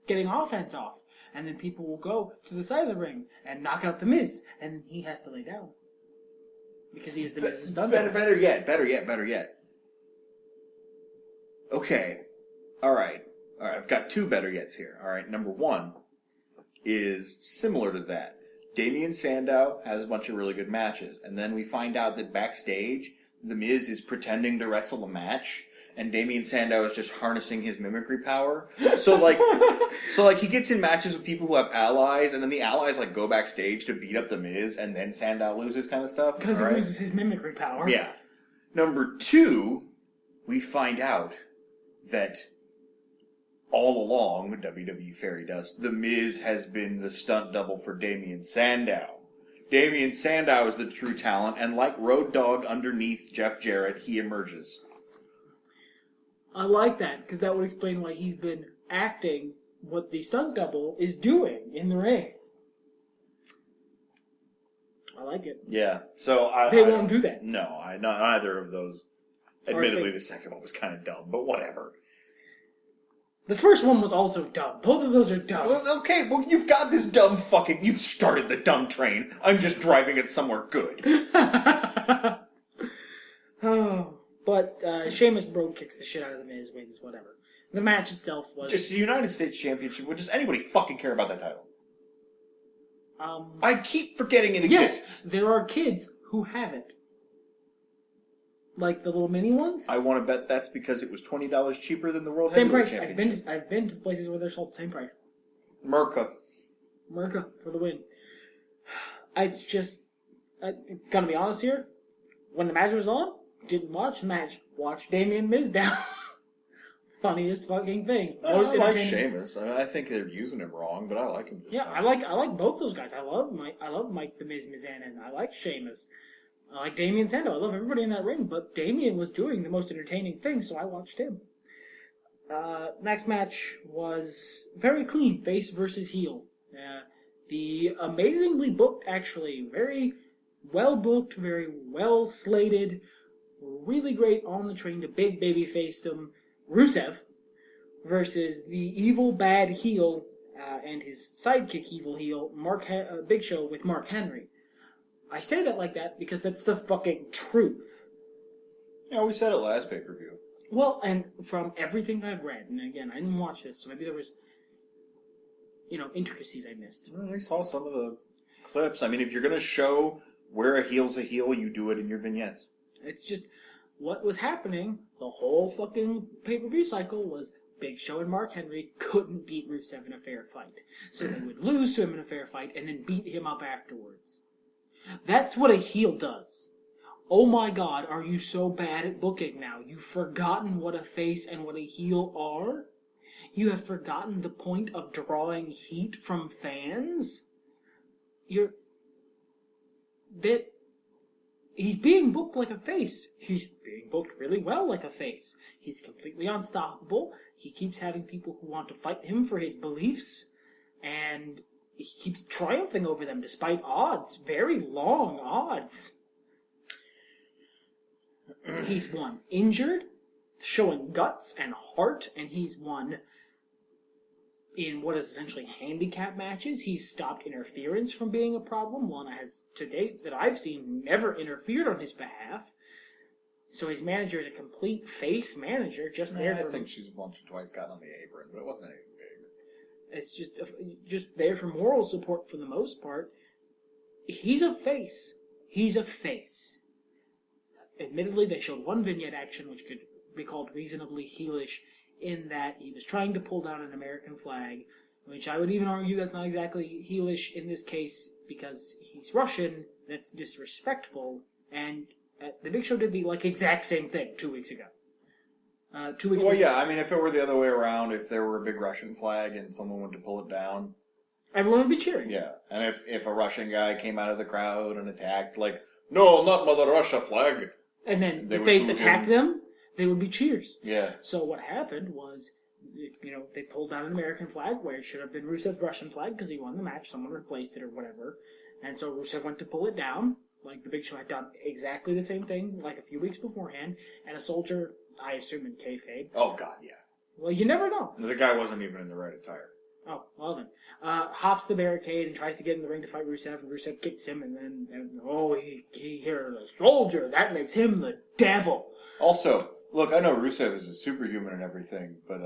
B: getting offense off. And then people will go to the side of the ring and knock out The Miz. And he has to lay down. Because he's The Miz's stunt double.
A: Better yet. Okay. Alright, I've got two better yets here. Alright, number one is similar to that. Damien Sandow has a bunch of really good matches. And then we find out that backstage, The Miz is pretending to wrestle a match. And Damien Sandow is just harnessing his mimicry power. So he gets in matches with people who have allies, and then the allies go backstage to beat up The Miz, and then Sandow loses kind of stuff.
B: Because he loses his mimicry power.
A: Yeah. Number two, we find out that all along, what WWE Fairy does, The Miz has been the stunt double for Damien Sandow. Damien Sandow is the true talent, and like Road Dogg underneath Jeff Jarrett, he emerges.
B: I like that, because that would explain why he's been acting what the stunt double is doing in the ring. I like it.
A: Yeah, so
B: They won't do that.
A: No, not either of those. Admittedly, the second one was kind of dumb, but whatever.
B: The first one was also dumb. Both of those are dumb.
A: Well, okay, you've got this dumb fucking... You've started the dumb train. I'm just driving it somewhere good.
B: Oh, but Sheamus Brogue kicks the shit out of The Miz, wins, whatever. The match itself was...
A: Just the United States Championship. Does anybody fucking care about that title? I keep forgetting it exists.
B: Yes, there are kids who have it. Like the little mini ones?
A: I want to bet that's because it was $20 cheaper than the World
B: Same
A: Heavyweight
B: price.
A: Championship.
B: I've been to the places where they're sold same price.
A: Merca
B: for the win. It's just... gotta be honest here. When the match was on, didn't watch the match. Watched Damien Miz down. Funniest fucking thing.
A: I like Sheamus. I think they're using him wrong, but I like him.
B: Yeah, I like both those guys. I love Mike the Miz Mizanin. I like Sheamus. I like Damien Sandow. I love everybody in that ring, but Damien was doing the most entertaining thing, so I watched him. Next match was very clean, face versus heel. The amazingly booked, actually, very well booked, very well slated, really great on the train to big baby facedom Rusev versus the evil bad heel and his sidekick evil heel Big Show with Mark Henry. I say that like that because that's the fucking truth.
A: Yeah, we said it last pay-per-view.
B: Well, and from everything I've read, and again, I didn't watch this, so maybe there was, intricacies I missed.
A: Well, we saw some of the clips. I mean, if you're going to show where a heel's a heel, you do it in your vignettes.
B: It's just, what was happening, the whole fucking pay-per-view cycle was Big Show and Mark Henry couldn't beat Rusev in a fair fight. So they would lose to him in a fair fight and then beat him up afterwards. That's what a heel does. Oh my god, are you so bad at booking now? You've forgotten what a face and what a heel are? You have forgotten the point of drawing heat from fans? He's being booked like a face. He's being booked really well like a face. He's completely unstoppable. He keeps having people who want to fight him for his beliefs. And he keeps triumphing over them despite odds. Very long odds. He's won injured, showing guts and heart, and he's won in what is essentially handicap matches. He's stopped interference from being a problem. Lana has, to date, that I've seen, never interfered on his behalf. So his manager is a complete face manager, just there for...
A: I think she's once or twice gotten on the apron, but it wasn't anything big.
B: It's just there for moral support for the most part. He's a face. He's a face. Admittedly, they showed one vignette action, which could be called reasonably heelish, in that he was trying to pull down an American flag, which I would even argue that's not exactly heelish in this case, because he's Russian, that's disrespectful, and the Big Show did the exact same thing 2 weeks ago. 2 weeks
A: Well,
B: before.
A: yeah, I mean, if it were the other way around, if there were a big Russian flag and someone wanted to pull it down...
B: Everyone would be cheering.
A: Yeah, and if a Russian guy came out of the crowd and attacked, no, not Mother Russia flag...
B: And then the face attacked them, they would be cheers.
A: Yeah.
B: So what happened was, they pulled down an American flag where it should have been Rusev's Russian flag because he won the match, someone replaced it or whatever. And so Rusev went to pull it down, the Big Show had done exactly the same thing, a few weeks beforehand, and a soldier I assume in kayfabe.
A: Oh, God, yeah.
B: Well, you never know.
A: The guy wasn't even in the right attire.
B: Oh, well then. Hops the barricade and tries to get in the ring to fight Rusev, and Rusev kicks him, and then, he hears a soldier. That makes him the devil.
A: Also, look, I know Rusev is a superhuman and everything, but,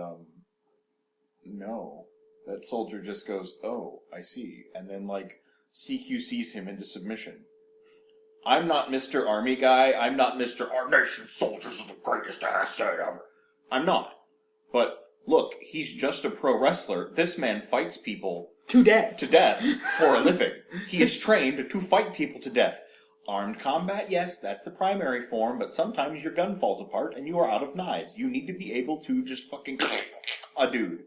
A: no. That soldier just goes, oh, I see. And then, CQCs him into submission. I'm not Mr. Army guy. I'm not Mr. Our nation's soldiers is the greatest asset ever. I'm not. But, look, he's just a pro wrestler. This man fights people
B: to death
A: for a living. He is trained to fight people to death. Armed combat, yes, that's the primary form, but sometimes your gun falls apart and you are out of knives. You need to be able to just fucking a dude.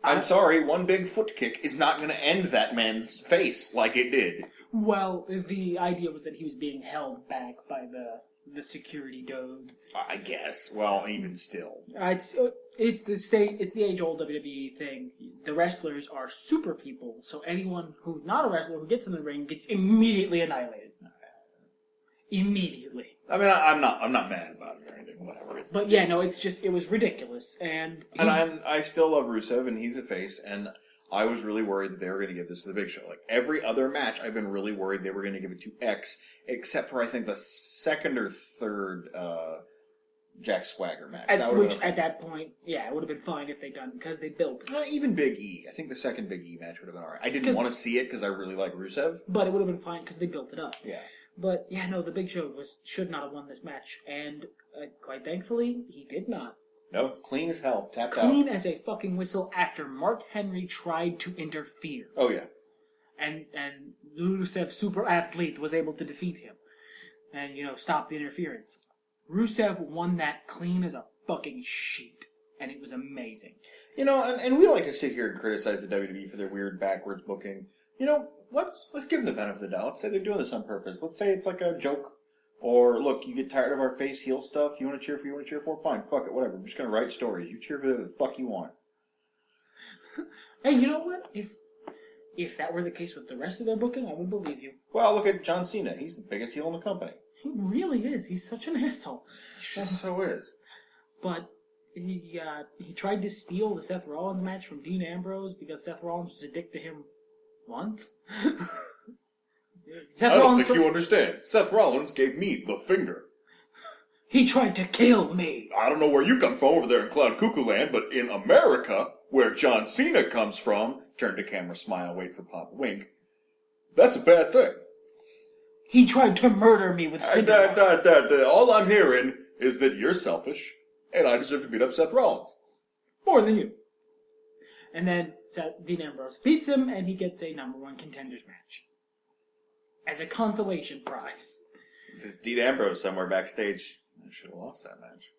A: I'm sorry, one big foot kick is not going to end that man's face like it did.
B: Well, the idea was that he was being held back by the security dogs.
A: I guess. Well, even still.
B: It's the age-old WWE thing. The wrestlers are super people, so anyone who's not a wrestler who gets in the ring gets immediately annihilated. Immediately.
A: I mean, I'm not mad about it or anything, whatever.
B: It was ridiculous, and
A: I still love Rusev, and he's a face, and I was really worried that they were going to give this to the Big Show. Like, every other match, I've been really worried they were going to give it to X, except for, I think, the second or third Jack Swagger match.
B: At that point, it would have been fine if they'd done, because they built.
A: Even Big E. I think the second Big E match would have been alright. I didn't want to see it because I really like Rusev.
B: But it would have been fine because they built it up.
A: Yeah.
B: But, the Big Show should not have won this match, and quite thankfully, he did not.
A: No, clean as hell. Tapped out.
B: Clean as a fucking whistle after Mark Henry tried to interfere.
A: Oh, yeah.
B: And Rusev, super athlete, was able to defeat him. And, stop the interference. Rusev won that clean as a fucking sheet. And it was amazing.
A: And we like to sit here and criticize the WWE for their weird backwards booking. Let's give them the benefit of the doubt. Let's say they're doing this on purpose. Let's say it's like a joke. Or, look, you get tired of our face heel stuff. You want to cheer for, you want to cheer for? Fine, fuck it, whatever. I'm just going to write stories. You cheer for whatever the fuck you want.
B: Hey, you know what? If that were the case with the rest of their booking, I would believe you.
A: Well, look at John Cena. He's the biggest heel in the company.
B: He really is. He's such an asshole.
A: So is.
B: But he tried to steal the Seth Rollins match from Dean Ambrose because Seth Rollins was a dick to him once.
A: I don't think you understand. Seth Rollins gave me the finger.
B: He tried to kill me.
A: I don't know where you come from over there in Cloud Cuckoo Land, but in America, where John Cena comes from, turn to camera, smile, wait for pop, wink, that's a bad thing.
B: He tried to murder me with cigarettes.
A: All I'm hearing is that you're selfish, and I deserve to beat up Seth Rollins.
B: More than you. And then Dean Ambrose beats him, and he gets a number one contenders match. As a consolation prize.
A: Dean Ambrose somewhere backstage. I should have lost that match.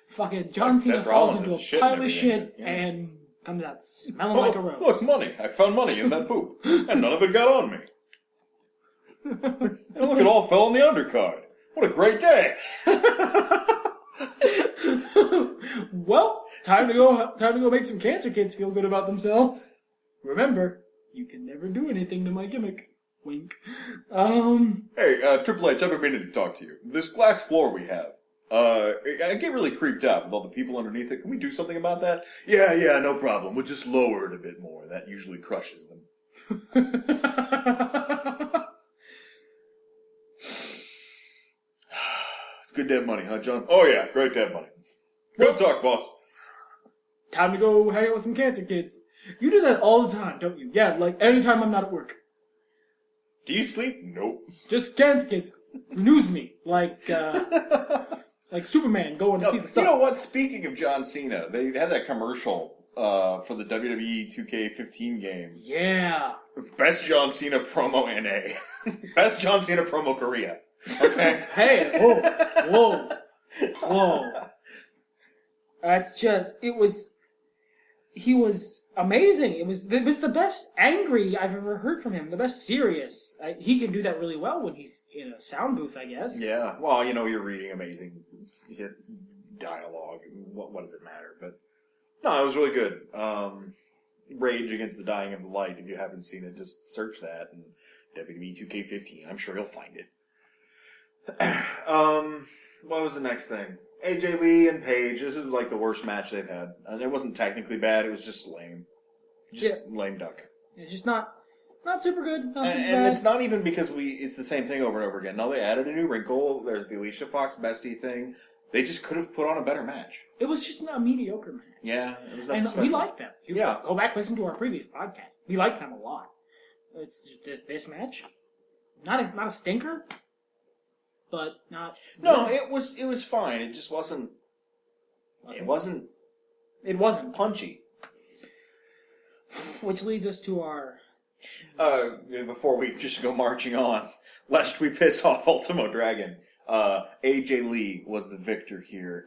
B: Fucking John Cena falls into a pile of shit and comes out smelling like a rose.
A: Look, money. I found money in that poop. And none of it got on me. And look, it all fell on the undercard. What a great day.
B: Well, time to go make some cancer kids feel good about themselves. Remember, you can never do anything to my gimmick. Wink.
A: Hey, Triple H, I've been meaning to talk to you. This glass floor we have, I get really creeped out with all the people underneath it. Can we do something about that? Yeah, no problem. We'll just lower it a bit more. That usually crushes them. It's good to have money, huh, John? Oh yeah, great to have money. Good talk, boss.
B: Time to go hang out with some cancer kids. You do that all the time, don't you? Yeah, like anytime I'm not at work.
A: Do you sleep? Nope.
B: Just cancer kids. Renews me. Like Superman going to see the sun.
A: You know what? Speaking of John Cena, they had that commercial for the WWE 2K15 game.
B: Yeah.
A: Best John Cena promo NA. Best John Cena promo Korea. Okay?
B: Hey, whoa. That's just, he was amazing. It was the best angry I've ever heard from him. The best serious. He can do that really well when he's in a sound booth, I guess.
A: Yeah. Well, you're reading amazing dialogue. What does it matter? But no, it was really good. Rage Against the Dying of the Light. If you haven't seen it, just search that and WWE 2K15. I'm sure you'll find it. What was the next thing? AJ Lee and Paige. This is like the worst match they've had. And it wasn't technically bad. It was just lame. Lame duck.
B: It's just not super good. Not super
A: and
B: bad.
A: it's not even because it's the same thing over and over again. No, they added a new wrinkle. There's the Alicia Fox bestie thing. They just could have put on a better match.
B: It was just a mediocre match.
A: Yeah. It was
B: and we liked them.
A: Yeah.
B: Go back, listen to our previous podcast. We liked them a lot. It's just this match. Not a stinker, but not...
A: No, it was fine. It just wasn't... It wasn't punchy.
B: Which leads us to our...
A: Before we just go marching on, lest we piss off Ultimo Dragon, AJ Lee was the victor here.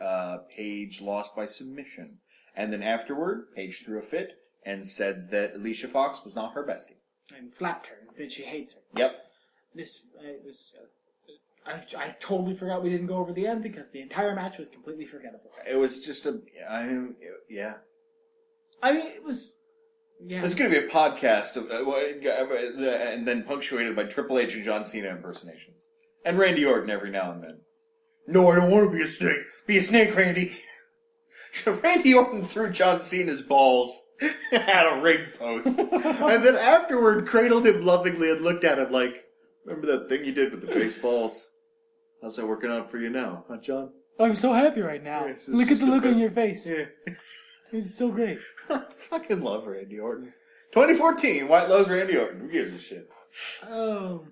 A: Paige lost by submission. And then afterward, Paige threw a fit and said that Alicia Fox was not her bestie.
B: And slapped her and said she hates her.
A: Yep.
B: I totally forgot we didn't go over the end because the entire match was completely forgettable.
A: It was just yeah.
B: It was... Yeah.
A: There's going to be a podcast and then punctuated by Triple H and John Cena impersonations. And Randy Orton every now and then. No, I don't want to be a snake. Be a snake, Randy. Randy Orton threw John Cena's balls at a ring post. And then afterward cradled him lovingly and looked at him like, remember that thing you did with the baseballs? How's that working out for you now, huh, John?
B: I'm so happy right now.
A: Yeah,
B: look at the look on your face.
A: Yeah.
B: It's so great.
A: I fucking love Randy Orton. 2014, White loves Randy Orton. Who gives a shit?
B: Oh.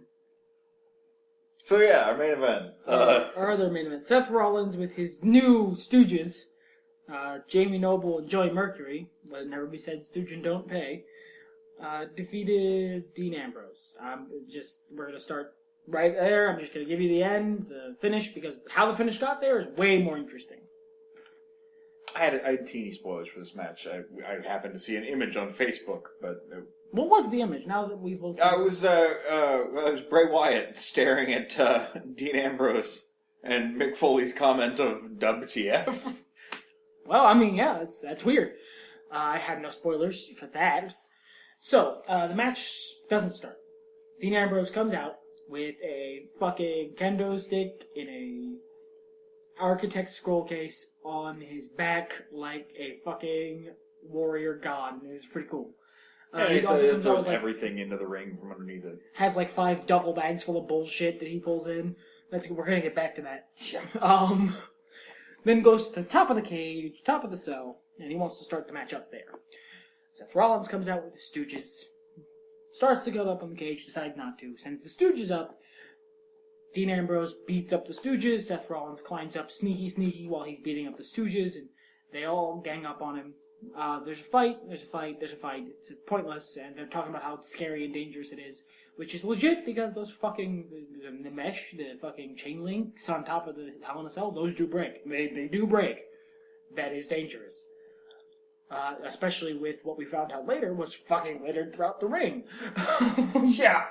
A: So yeah, our main event.
B: Our other main event. Seth Rollins with his new stooges, Jamie Noble and Joey Mercury, let it never be said stooge and don't pay, defeated Dean Ambrose. We're going to start right there. I'm just going to give you the end, the finish, because how the finish got there is way more interesting.
A: I had teeny spoilers for this match. I happened to see an image on Facebook, but...
B: What was the image, now that we've both seen
A: it was Bray Wyatt staring at Dean Ambrose and Mick Foley's comment of WTF.
B: Well, yeah, that's weird. I had no spoilers for that. So, the match doesn't start. Dean Ambrose comes out with a fucking kendo stick in a architect's scroll case on his back like a fucking warrior god. It's pretty cool.
A: He also throws everything into the ring from underneath it.
B: Has 5 duffel bags full of bullshit that he pulls in. We're gonna get back to that.
A: Yeah.
B: Then goes to the top of the cage, top of the cell, and he wants to start the match up there. Seth Rollins comes out with the Stooges, starts to go up on the cage, decides not to, sends the Stooges up. Dean Ambrose beats up the Stooges. Seth Rollins climbs up sneaky while he's beating up the Stooges, and they all gang up on him. There's a fight. It's pointless, and they're talking about how scary and dangerous it is, which is legit because those fucking the mesh, the fucking chain links on top of the Hell in a Cell, those do break. They do break. That is dangerous. Especially with what we found out later was fucking littered throughout the ring.
A: Yeah.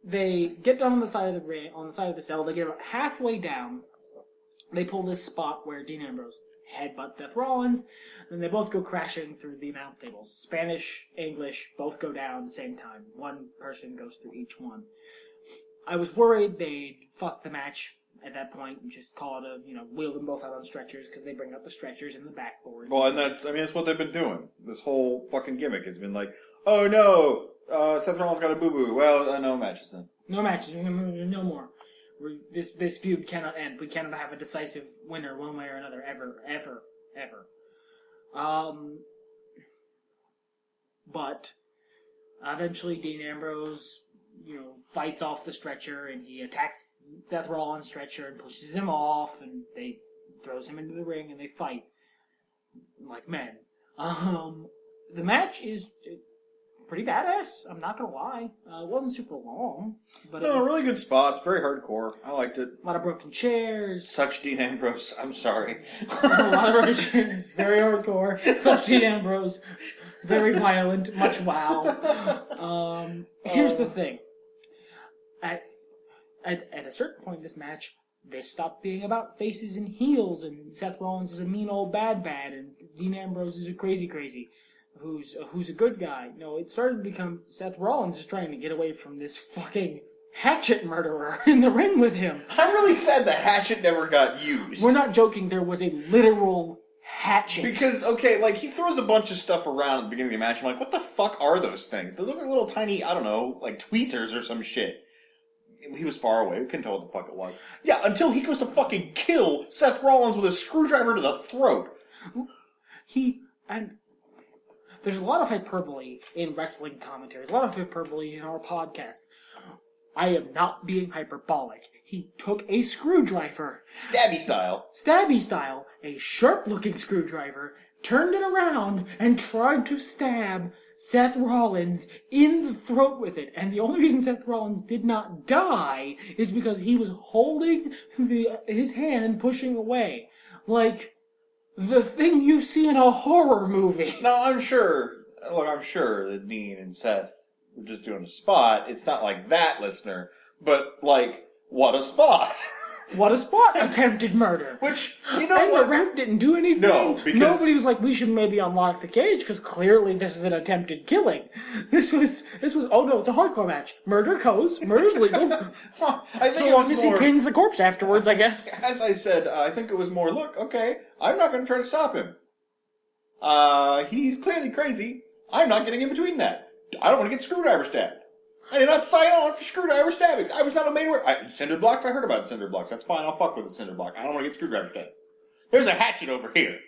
B: They get down on the side of the ring, on the side of the cell. They get about halfway down. They pull this spot where Dean Ambrose headbutts Seth Rollins. Then they both go crashing through the announce tables. Spanish, English, both go down at the same time. One person goes through each one. I was worried they'd fuck the match at that point and just call it wheel them both out on stretchers because they bring out the stretchers and the backboards.
A: Well, and that's what they've been doing. This whole fucking gimmick has been like, oh no, Seth Rollins got a boo-boo. Well, no matches then. No matches.
B: No more. This feud cannot end. We cannot have a decisive winner one way or another ever. But eventually Dean Ambrose, fights off the stretcher and he attacks Seth Rollins' stretcher and pushes him off and they throws him into the ring and they fight like men. The match is pretty badass. I'm not gonna lie. It wasn't super long, but
A: really good spots. Very hardcore. I liked it.
B: A lot of broken chairs.
A: Such Dean Ambrose. I'm sorry.
B: A lot of broken chairs. Very hardcore. Such Dean Ambrose. Very violent. Much wow. Here's the thing. At a certain point in this match, they stopped being about faces and heels, and Seth Rollins is a mean old bad, and Dean Ambrose is a crazy. Who's a good guy. No, it started to become Seth Rollins is trying to get away from this fucking hatchet murderer in the ring with him.
A: I'm really sad the hatchet never got used.
B: We're not joking, there was a literal hatchet.
A: Because, okay, like, he throws a bunch of stuff around at the beginning of the match. I'm like, what the fuck are those things? They look like little tiny, I don't know, like tweezers or some shit. He was far away. We couldn't tell what the fuck it was. Yeah, until he goes to fucking kill Seth Rollins with a screwdriver to the throat.
B: And there's a lot of hyperbole in wrestling commentary. There's a lot of hyperbole in our podcast. I am not being hyperbolic. He took a screwdriver.
A: Stabby style,
B: a sharp-looking screwdriver, turned it around, and tried to stab Seth Rollins in the throat with it. And the only reason Seth Rollins did not die is because he was holding his hand and pushing away. Like the thing you see in a horror movie.
A: No, I'm sure that Dean and Seth were just doing a spot. It's not like that, listener. But, like, what a spot.
B: What a spot! Attempted murder.
A: Which, you know what?
B: And the ref didn't do anything.
A: No, because...
B: Nobody was like, we should maybe unlock the cage, because clearly this is an attempted killing. This was, oh no, it's a hardcore match. Murder goes, murder's legal.
A: Well, I think
B: so long as he pins the corpse afterwards, I guess.
A: As I said, I think it was more, look, okay, I'm not going to try to stop him. He's clearly crazy. I'm not getting in between that. I don't want to get screwdriver stabbed. I did not sign on for screwdriver stabbings. I was not a main aware. Cinder blocks? I heard about cinder blocks. That's fine. I'll fuck with the cinder block. I don't want to get screwdriver stabbed. There's a hatchet over here.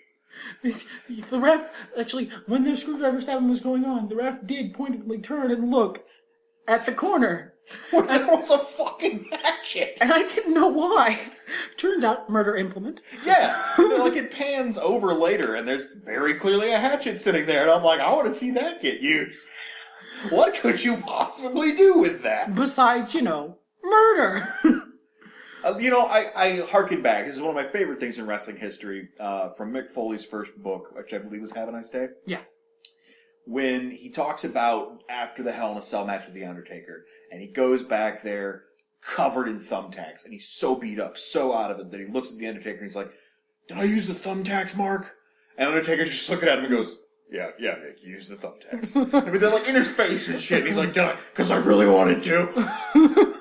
B: The ref, actually, when the screwdriver stabbing was going on, the ref did pointedly turn and look at the corner.
A: Where there was a fucking hatchet.
B: And I didn't know why. Turns out, murder implement.
A: Yeah. Like, it pans over later, and there's very clearly a hatchet sitting there, and I'm like, I want to see that get used. What could you possibly do with that?
B: Besides, murder.
A: I harken back. This is one of my favorite things in wrestling history, from Mick Foley's first book, which I believe was Have a Nice Day.
B: Yeah.
A: When he talks about after the Hell in a Cell match with The Undertaker, and he goes back there covered in thumbtacks, and he's so beat up, so out of it, that he looks at The Undertaker and he's like, did I use the thumbtacks, Mark? And Undertaker's just looking at him and goes, yeah, Mick, you used the thumbtacks. I mean, they're like in his face and shit. And he's like, did I? Because I really wanted to.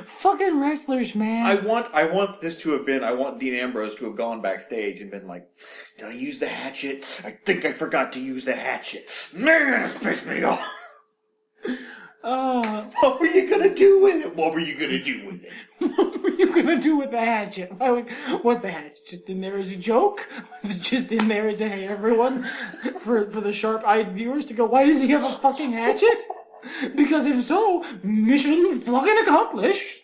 B: Fucking wrestlers, man.
A: I want Dean Ambrose to have gone backstage and been like, did I use the hatchet? I think I forgot to use the hatchet. Man, this pissed me off. What were you gonna do with it? What were you gonna do with it?
B: What were you gonna do with the hatchet? Was the hatchet just in there as a joke? Was it just in there as a hey everyone? For the sharp-eyed viewers to go, why does he have a fucking hatchet? Because if so, mission fucking accomplished.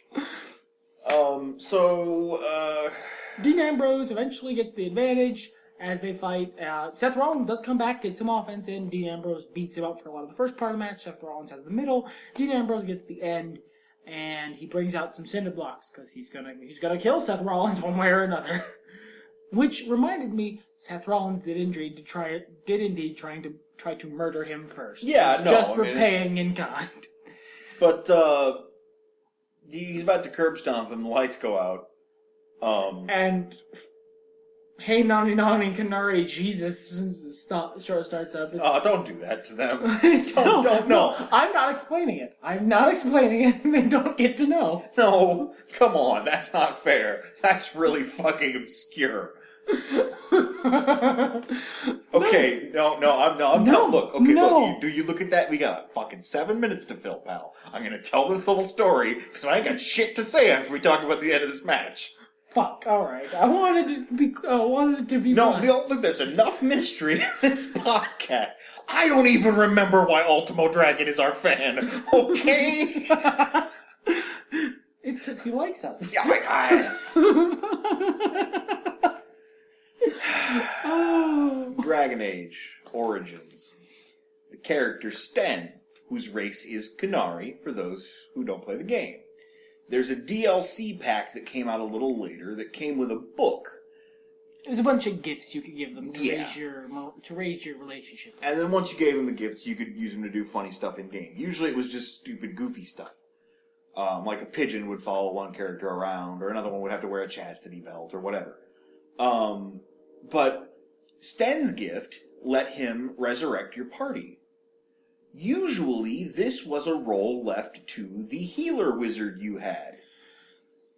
B: Dean Ambrose eventually gets the advantage as they fight. Seth Rollins does come back, gets some offense in. Dean Ambrose beats him up for a lot of the first part of the match. Seth Rollins has the middle. Dean Ambrose gets the end, and he brings out some cinder blocks because he's gonna kill Seth Rollins one way or another. Which reminded me, Seth Rollins did indeed try to murder him first.
A: Yeah,
B: just repaying in kind.
A: But he's about to curb stomp him. The lights go out.
B: And hey, Nani Kanari, Jesus starts up.
A: Don't do that to them.
B: Don't. No, I'm not explaining it. They don't get to know.
A: No, come on. That's not fair. That's really fucking obscure. Okay, no, I'm not. Look, okay,
B: no.
A: Look. Do you look at that? We got fucking 7 minutes to fill, pal. I'm gonna tell this little story because I ain't got shit to say after we talk about the end of this match.
B: Fuck. All right. I wanted it to be.
A: No, look. There's enough mystery in this podcast. I don't even remember why Ultimo Dragon is our fan. Okay.
B: It's because he likes us.
A: Yeah, my God. Dragon Age Origins. The character Sten, whose race is Kanari, for those who don't play the game. There's a DLC pack that came out a little later that came with a book.
B: There's a bunch of gifts you could give them to raise your relationship.
A: And then once you gave them the gifts, you could use them to do funny stuff in game. Usually it was just stupid, goofy stuff. Like a pigeon would follow one character around, or another one would have to wear a chastity belt, or whatever. But Sten's gift let him resurrect your party. Usually, this was a role left to the healer wizard you had.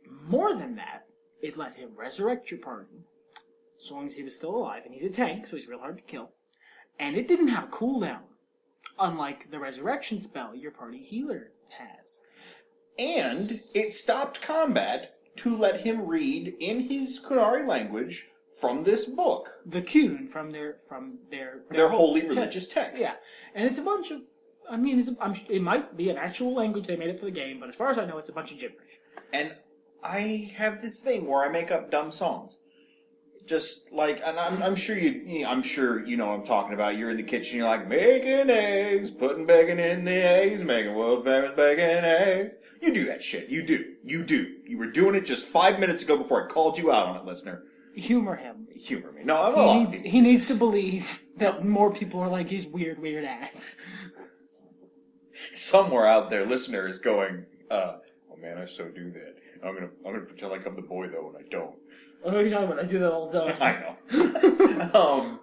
B: More than that, it let him resurrect your party, as long as he was still alive, and he's a tank, so he's real hard to kill. And it didn't have a cooldown, unlike the resurrection spell your party healer has.
A: And it stopped combat to let him read in his Kunari language from this book.
B: The Kyun from their
A: holy religious text.
B: Yeah, and it's a bunch of. I mean, it might be an actual language they made it for the game, but as far as I know, it's a bunch of gibberish.
A: And I have this thing where I make up dumb songs. Just like, and I'm sure you know what I'm talking about. You're in the kitchen, you're like, making eggs, putting bacon in the eggs, making world famous bacon eggs. You do that shit. You do. You were doing it just 5 minutes ago before I called you out on it, listener.
B: Humor him.
A: Humor me. No, I'm a lot.
B: He needs to believe that more people are like his weird ass.
A: Somewhere out there, listener is going, oh man, I so do that. I'm gonna pretend like I'm the boy though, and I don't.
B: What are you talking about? I do that all the time.
A: I know.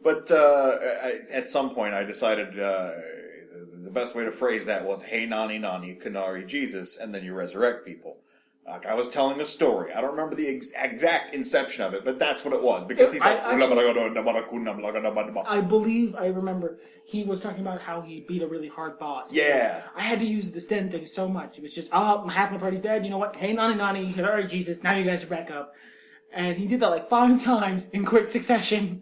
A: But at some point, I decided the best way to phrase that was, "Hey, nani nani, Kunari Jesus," and then you resurrect people. Like I was telling a story. I don't remember the exact inception of it, but that's what it was. Because he's like... I
B: believe I remember he was talking about how he beat a really hard boss.
A: Yeah.
B: I had to use the stand thing so much. It was just, half my party's dead. You know what? Hey, nani nani, Kunari Jesus, now you guys are back up. And he did that like 5 times in quick succession.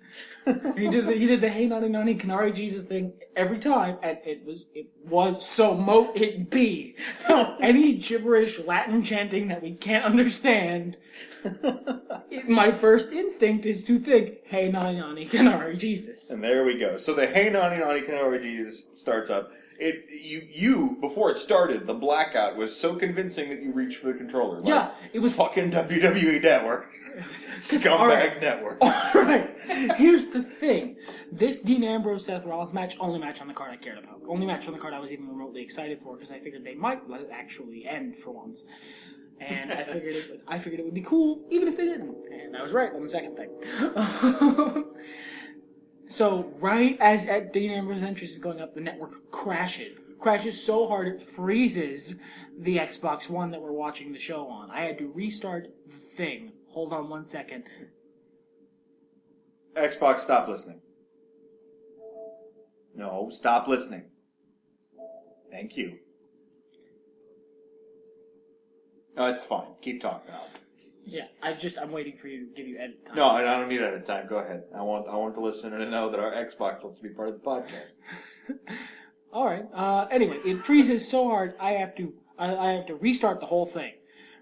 B: he did the hey nani nani Kunari Jesus thing every time, and it was so mote it be. Now, any gibberish Latin chanting that we can't understand, my first instinct is to think hey nani nani Kunari Jesus.
A: And there we go. So the hey nani nani Kunari Jesus starts up. You before it started, the blackout was so convincing that you reached for the controller. Like,
B: yeah, it was
A: fucking WWE Network, scumbag network.
B: All right, here's the thing: this Dean Ambrose Seth Rollins match, only match on the card I cared about, only match on the card I was even remotely excited for, because I figured they might let it actually end for once, and I figured it would be cool even if they didn't, and I was right on the second thing. So, right as Dean Ambrose's entrance is going up, the network crashes. Crashes so hard it freezes the Xbox One that we're watching the show on. I had to restart the thing. Hold on 1 second.
A: Xbox, stop listening. No, stop listening. Thank you. No, it's fine. Keep talking.
B: Yeah, I'm waiting for you to give you edit time.
A: No, I don't need edit time. Go ahead. I want the listener to know that our Xbox wants to be part of the podcast.
B: All right. Anyway, it freezes so hard I have to restart the whole thing,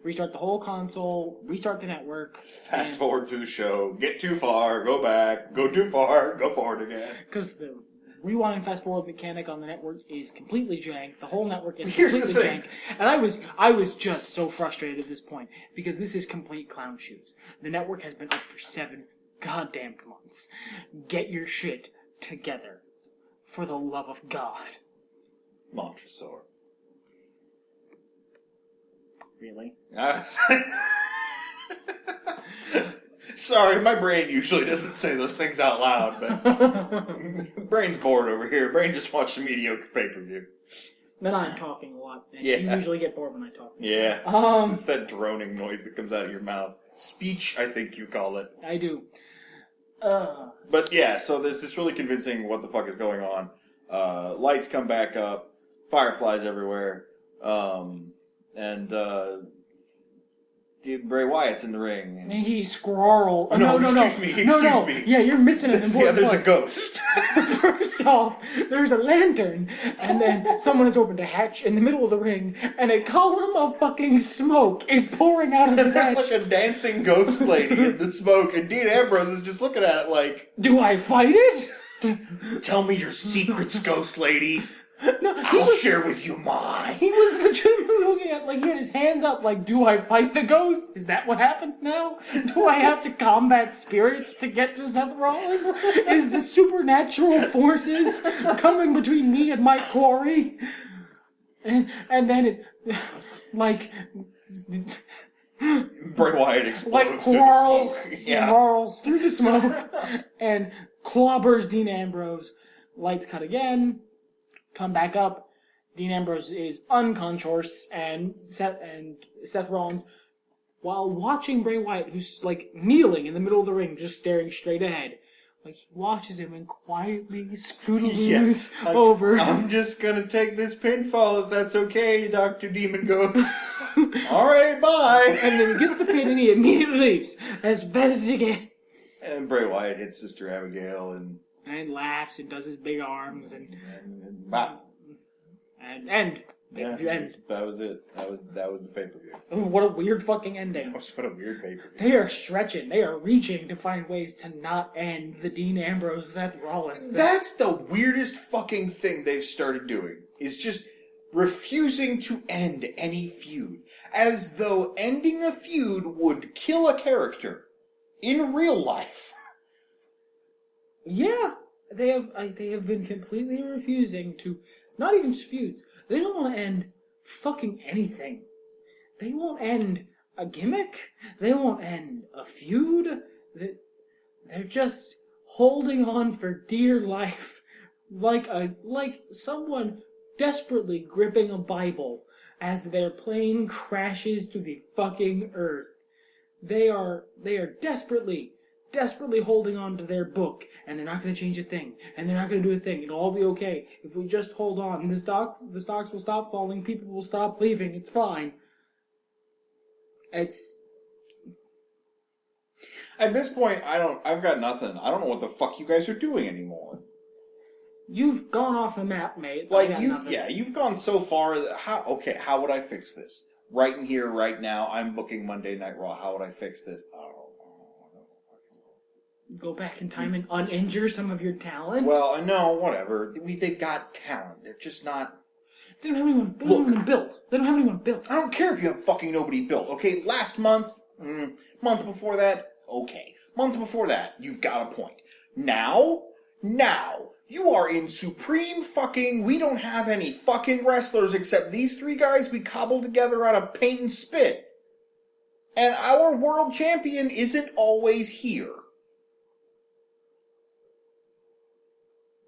B: restart the whole console, restart the network.
A: Fast forward through the show. Get too far. Go back. Go too far. Go forward again.
B: Because the rewind fast forward mechanic on the network is completely jank. The whole network is completely jank. And I was just so frustrated at this point because this is complete clown shoes. The network has been up for 7 goddamn months. Get your shit together. For the love of God.
A: Montresor.
B: Really?
A: Sorry, my brain usually doesn't say those things out loud, but brain's bored over here. Brain just watched a mediocre pay-per-view.
B: Then I'm talking a lot, and
A: yeah.
B: You usually get bored when I talk.
A: Yeah, it's that droning noise that comes out of your mouth. Speech, I think you call it.
B: I do.
A: But yeah, so there's this really convincing what the fuck is going on. Lights come back up, fireflies everywhere, and Bray Wyatt's in the ring.
B: And he squirrel. Oh,
A: no. Excuse me.
B: Yeah, you're missing an important
A: Yeah, there's
B: part.
A: a ghost.
B: First off, there's a lantern, and then someone has opened a hatch in the middle of the ring, and a column of fucking smoke is pouring out of the hatch.
A: There's like a dancing ghost lady in the smoke, and Dean Ambrose is just looking at it like,
B: do I fight it?
A: Tell me your secrets, ghost lady.
B: No,
A: I'll share with you mine.
B: He was legitimately looking at, like, he had his hands up, like, do I fight the ghost? Is that what happens now? Do I have to combat spirits to get to Seth Rollins? Is the supernatural forces coming between me and my quarry? And then it, like...
A: Bray Wyatt explodes through
B: quarrels,
A: the smoke. Yeah.
B: Quarrels through the smoke and clobbers Dean Ambrose. Lights cut again. come back up. Dean Ambrose is unconscious, and Seth Rollins, while watching Bray Wyatt, who's like kneeling in the middle of the ring, just staring straight ahead, like he watches him and quietly scootles over.
A: I'm just gonna take this pinfall if that's okay, Dr. Demon goes. Alright, bye!
B: And then he gets the pin and he immediately leaves as fast as he can.
A: And Bray Wyatt hits Sister Abigail and
B: laughs and does his big arms and
A: bop.
B: And end.
A: Yeah,
B: End.
A: that was it. That was the pay-per-view.
B: Ooh, what a weird fucking ending.
A: What a weird pay-per-view.
B: They are stretching. They are reaching to find ways to not end the Dean Ambrose Seth Rollins thing.
A: That's the weirdest fucking thing they've started doing. Is just refusing to end any feud. As though ending a feud would kill a character. In real life.
B: Yeah. They have been completely refusing to, not even just feuds, they don't want to end fucking anything. They won't end a gimmick. They won't end a feud. They're just holding on for dear life, like someone desperately gripping a Bible as their plane crashes to the fucking earth. They are desperately holding on to their book, and they're not going to change a thing, and they're not going to do a thing. It'll all be okay if we just hold on. The stocks will stop falling, people will stop leaving. It's fine. It's
A: at this point, I've got nothing. I don't know what the fuck you guys are doing anymore.
B: You've gone off the map, mate.
A: You've gone so far. How would I fix this? Right in here, right now, I'm booking Monday Night Raw. How would I fix this?
B: Go back in time and uninjure some of your talent?
A: Well, no, whatever. They've got talent. They're just not...
B: They don't have anyone built. They don't have anyone built.
A: I don't care if you have fucking nobody built, okay? Last month, month before that, okay. Month before that, you've got a point. Now, you are in supreme fucking... We don't have any fucking wrestlers except these three guys we cobbled together out of paint and spit. And our world champion isn't always here.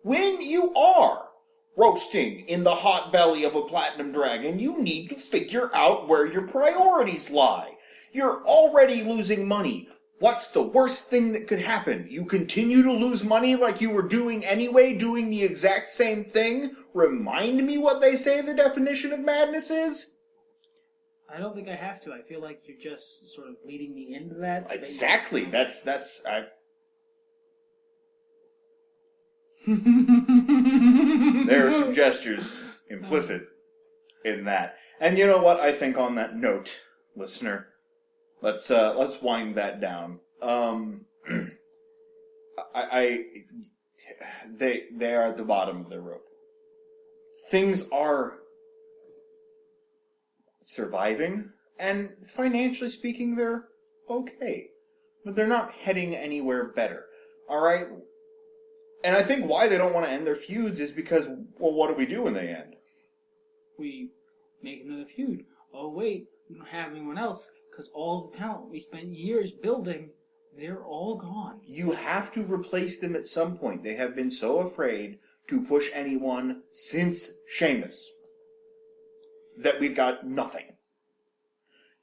A: When you are roasting in the hot belly of a platinum dragon, you need to figure out where your priorities lie. You're already losing money. What's the worst thing that could happen? You continue to lose money like you were doing anyway, doing the exact same thing? Remind me what they say the definition of madness is?
B: I don't think I have to. I feel like you're just sort of leading me into that.
A: Exactly. That's there are some gestures implicit in that. And you know what? I think on that note, listener, let's wind that down. They are at the bottom of their rope. Things are surviving, and financially speaking, they're okay. But they're not heading anywhere better. Alright? And I think why they don't want to end their feuds is because, well, what do we do when they end?
B: We make another feud. Oh, wait, we don't have anyone else, because all the talent we spent years building, they're all gone.
A: You have to replace them at some point. They have been so afraid to push anyone since Sheamus that we've got nothing.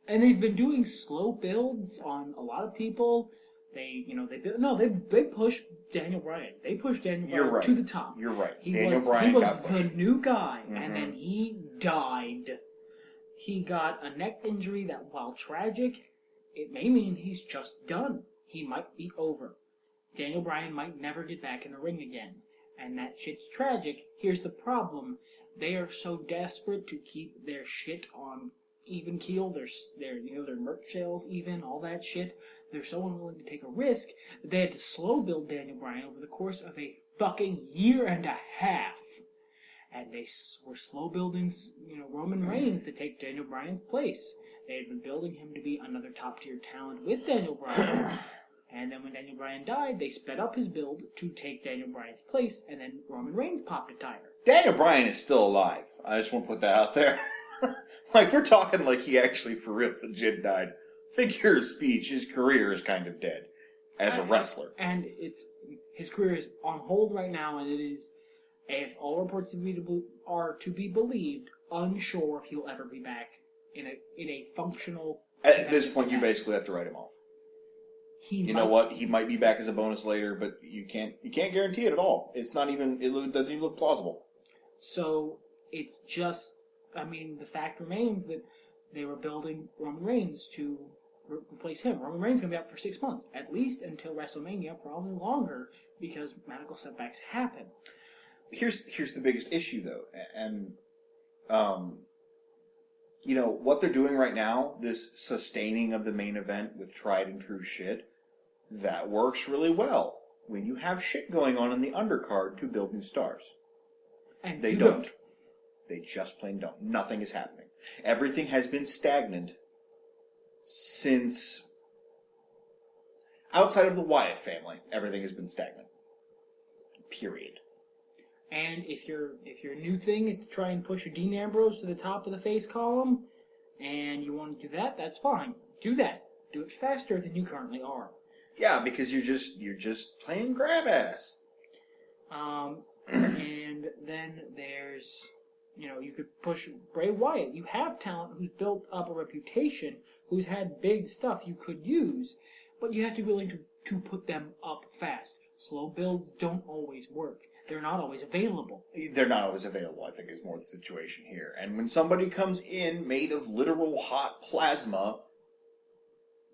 B: And they've been doing slow builds on a lot of people. They pushed Daniel Bryan. They pushed Daniel Bryan to the top.
A: You're right.
B: He was the new guy, and then he died. He got a neck injury that, while tragic, it may mean he's just done. He might be over. Daniel Bryan might never get back in the ring again. And that shit's tragic. Here's the problem. They are so desperate to keep their shit on even keel, their merch sales even, all that shit. They're so unwilling to take a risk that they had to slow build Daniel Bryan over the course of a fucking year and a half. And they were slow building, Roman Reigns to take Daniel Bryan's place. They had been building him to be another top-tier talent with Daniel Bryan. And then when Daniel Bryan died, they sped up his build to take Daniel Bryan's place, and then Roman Reigns popped a tire.
A: Daniel Bryan is still alive. I just want to put that out there. Like, we're talking like he actually for real legit died. Figure of speech, his career is kind of dead as a wrestler.
B: And his career is on hold right now, and it is if all reports are to be believed, unsure if he'll ever be back in a functional.
A: At this point, you basically have to write him off.
B: You
A: know what? He might be back as a bonus later, but you can't guarantee it at all. It's not even. Doesn't even look plausible.
B: So it's just. I mean, the fact remains that they were building Roman Reigns to replace him. Roman Reigns is going to be out for 6 months, at least until WrestleMania, probably longer, because medical setbacks happen.
A: Here's the biggest issue, though, and what they're doing right now, this sustaining of the main event with tried and true shit, that works really well when you have shit going on in the undercard to build new stars.
B: And
A: they don't. They just plain don't. Nothing is happening. Everything has been stagnant since outside of the Wyatt family. Everything has been stagnant. Period.
B: And if your new thing is to try and push your Dean Ambrose to the top of the face column, and you want to do that, that's fine. Do that. Do it faster than you currently are.
A: Yeah, because you're just playing grab ass.
B: And then there's, you could push Bray Wyatt. You have talent who's built up a reputation, who's had big stuff you could use, but you have to be willing to put them up fast. Slow builds don't always work. They're not always available.
A: They're not always available, I think, is more the situation here. And when somebody comes in made of literal hot plasma,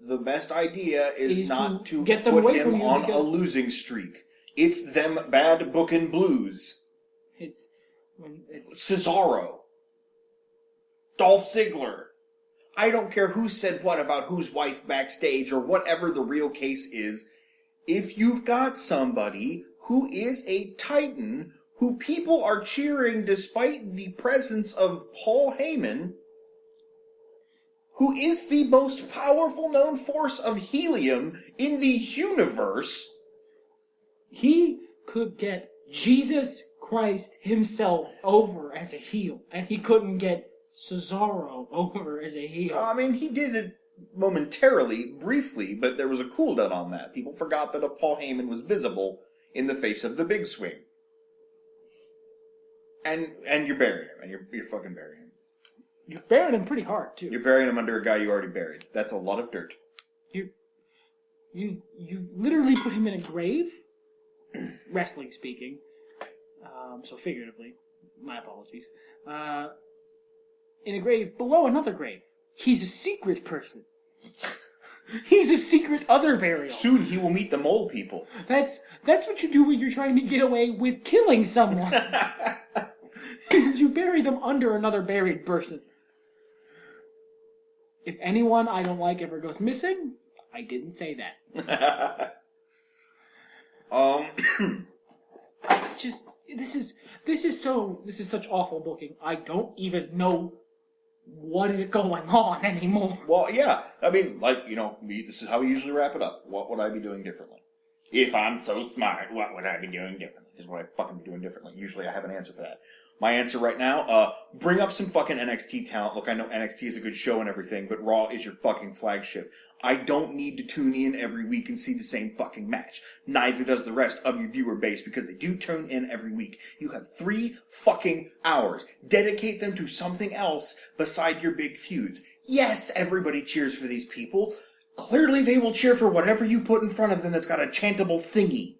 A: the best idea is not to
B: get them
A: put
B: away
A: him
B: from you
A: on a losing streak. It's them bad booking blues.
B: It's
A: Cesaro. Dolph Ziggler. I don't care who said what about whose wife backstage or whatever the real case is. If you've got somebody who is a titan, who people are cheering despite the presence of Paul Heyman, who is the most powerful known force of helium in the universe,
B: he could get Jesus Christ himself over as a heel, and he couldn't get Cesaro over as a heel.
A: I mean, he did it momentarily, briefly, but there was a cooldown on that. People forgot that Paul Heyman was visible in the face of the big swing. And you're burying him, and you're fucking burying him.
B: You're burying him pretty hard, too.
A: You're burying him under a guy you already buried. That's a lot of dirt.
B: You've literally put him in a grave, wrestling speaking, so figuratively, my apologies, in a grave below another grave. He's a secret person. He's a secret other burial.
A: Soon he will meet the mole people.
B: That's what you do when you're trying to get away with killing someone. You bury them under another buried person. If anyone I don't like ever goes missing, I didn't say that. It's just this is such awful booking. I don't even know what is going on anymore.
A: Well, yeah. I mean, this is how we usually wrap it up. What would I be doing differently? If I'm so smart, what would I be doing differently? Is what I fucking be doing differently. Usually I have an answer for that. My answer right now, bring up some fucking NXT talent. Look, I know NXT is a good show and everything, but Raw is your fucking flagship. I don't need to tune in every week and see the same fucking match. Neither does the rest of your viewer base, because they do tune in every week. You have 3 fucking hours. Dedicate them to something else beside your big feuds. Yes, everybody cheers for these people. Clearly they will cheer for whatever you put in front of them that's got a chantable thingy.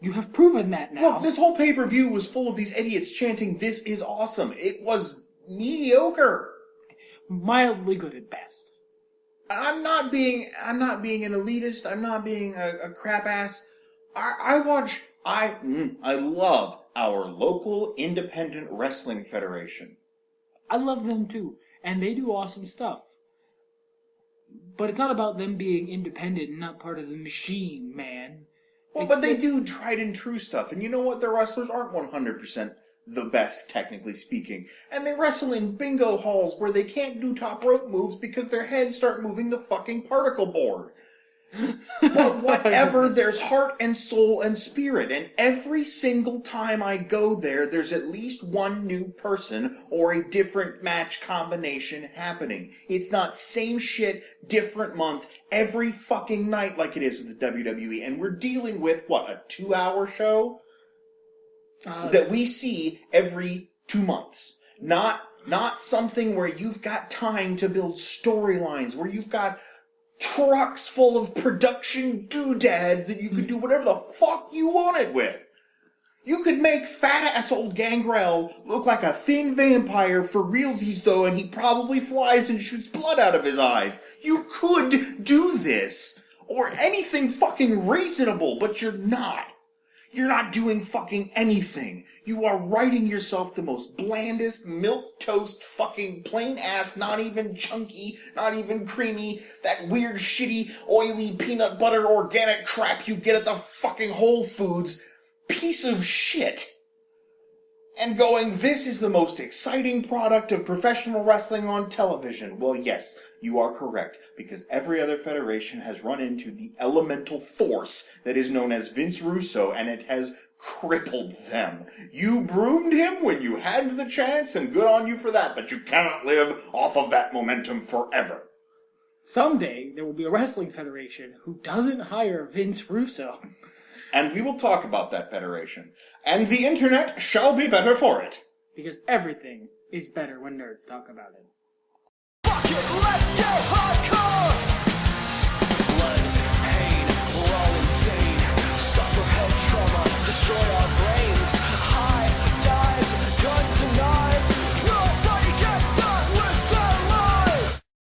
B: You have proven that now.
A: Look, this whole pay-per-view was full of these idiots chanting, "This is awesome." It was mediocre.
B: Mildly good at best.
A: I'm not being an elitist. I'm not being a crap ass. I love our local independent wrestling federation.
B: I love them too, and they do awesome stuff. But it's not about them being independent and not part of the machine, man.
A: Well, but they do tried and true stuff, and you know what? Their wrestlers aren't 100% the best, technically speaking. And they wrestle in bingo halls where they can't do top rope moves because their heads start moving the fucking particle board. But whatever, there's heart and soul and spirit, and every single time I go there, there's at least one new person or a different match combination happening. It's not same shit, different month, every fucking night like it is with the WWE, and we're dealing with, what, a 2-hour show? that we see every 2 months. Not something where you've got time to build storylines, where you've got trucks full of production doodads that you could do whatever the fuck you wanted with. You could make fat-ass old Gangrel look like a thin vampire for realsies, though, and he probably flies and shoots blood out of his eyes. You could do this. Or anything fucking reasonable, but you're not. You're not doing fucking anything. You are writing yourself the most blandest, milquetoast, fucking plain-ass, not even chunky, not even creamy, that weird, shitty, oily, peanut butter, organic crap you get at the fucking Whole Foods piece of shit. And going, this is the most exciting product of professional wrestling on television. Well, yes, you are correct, because every other federation has run into the elemental force that is known as Vince Russo, and it has crippled them. You broomed him when you had the chance, and good on you for that, but you cannot live off of that momentum forever.
B: Someday, there will be a wrestling federation who doesn't hire Vince Russo.
A: And we will talk about that federation. And the internet shall be better for it.
B: Because everything is better when nerds talk about it.
C: Fuck it, let's go!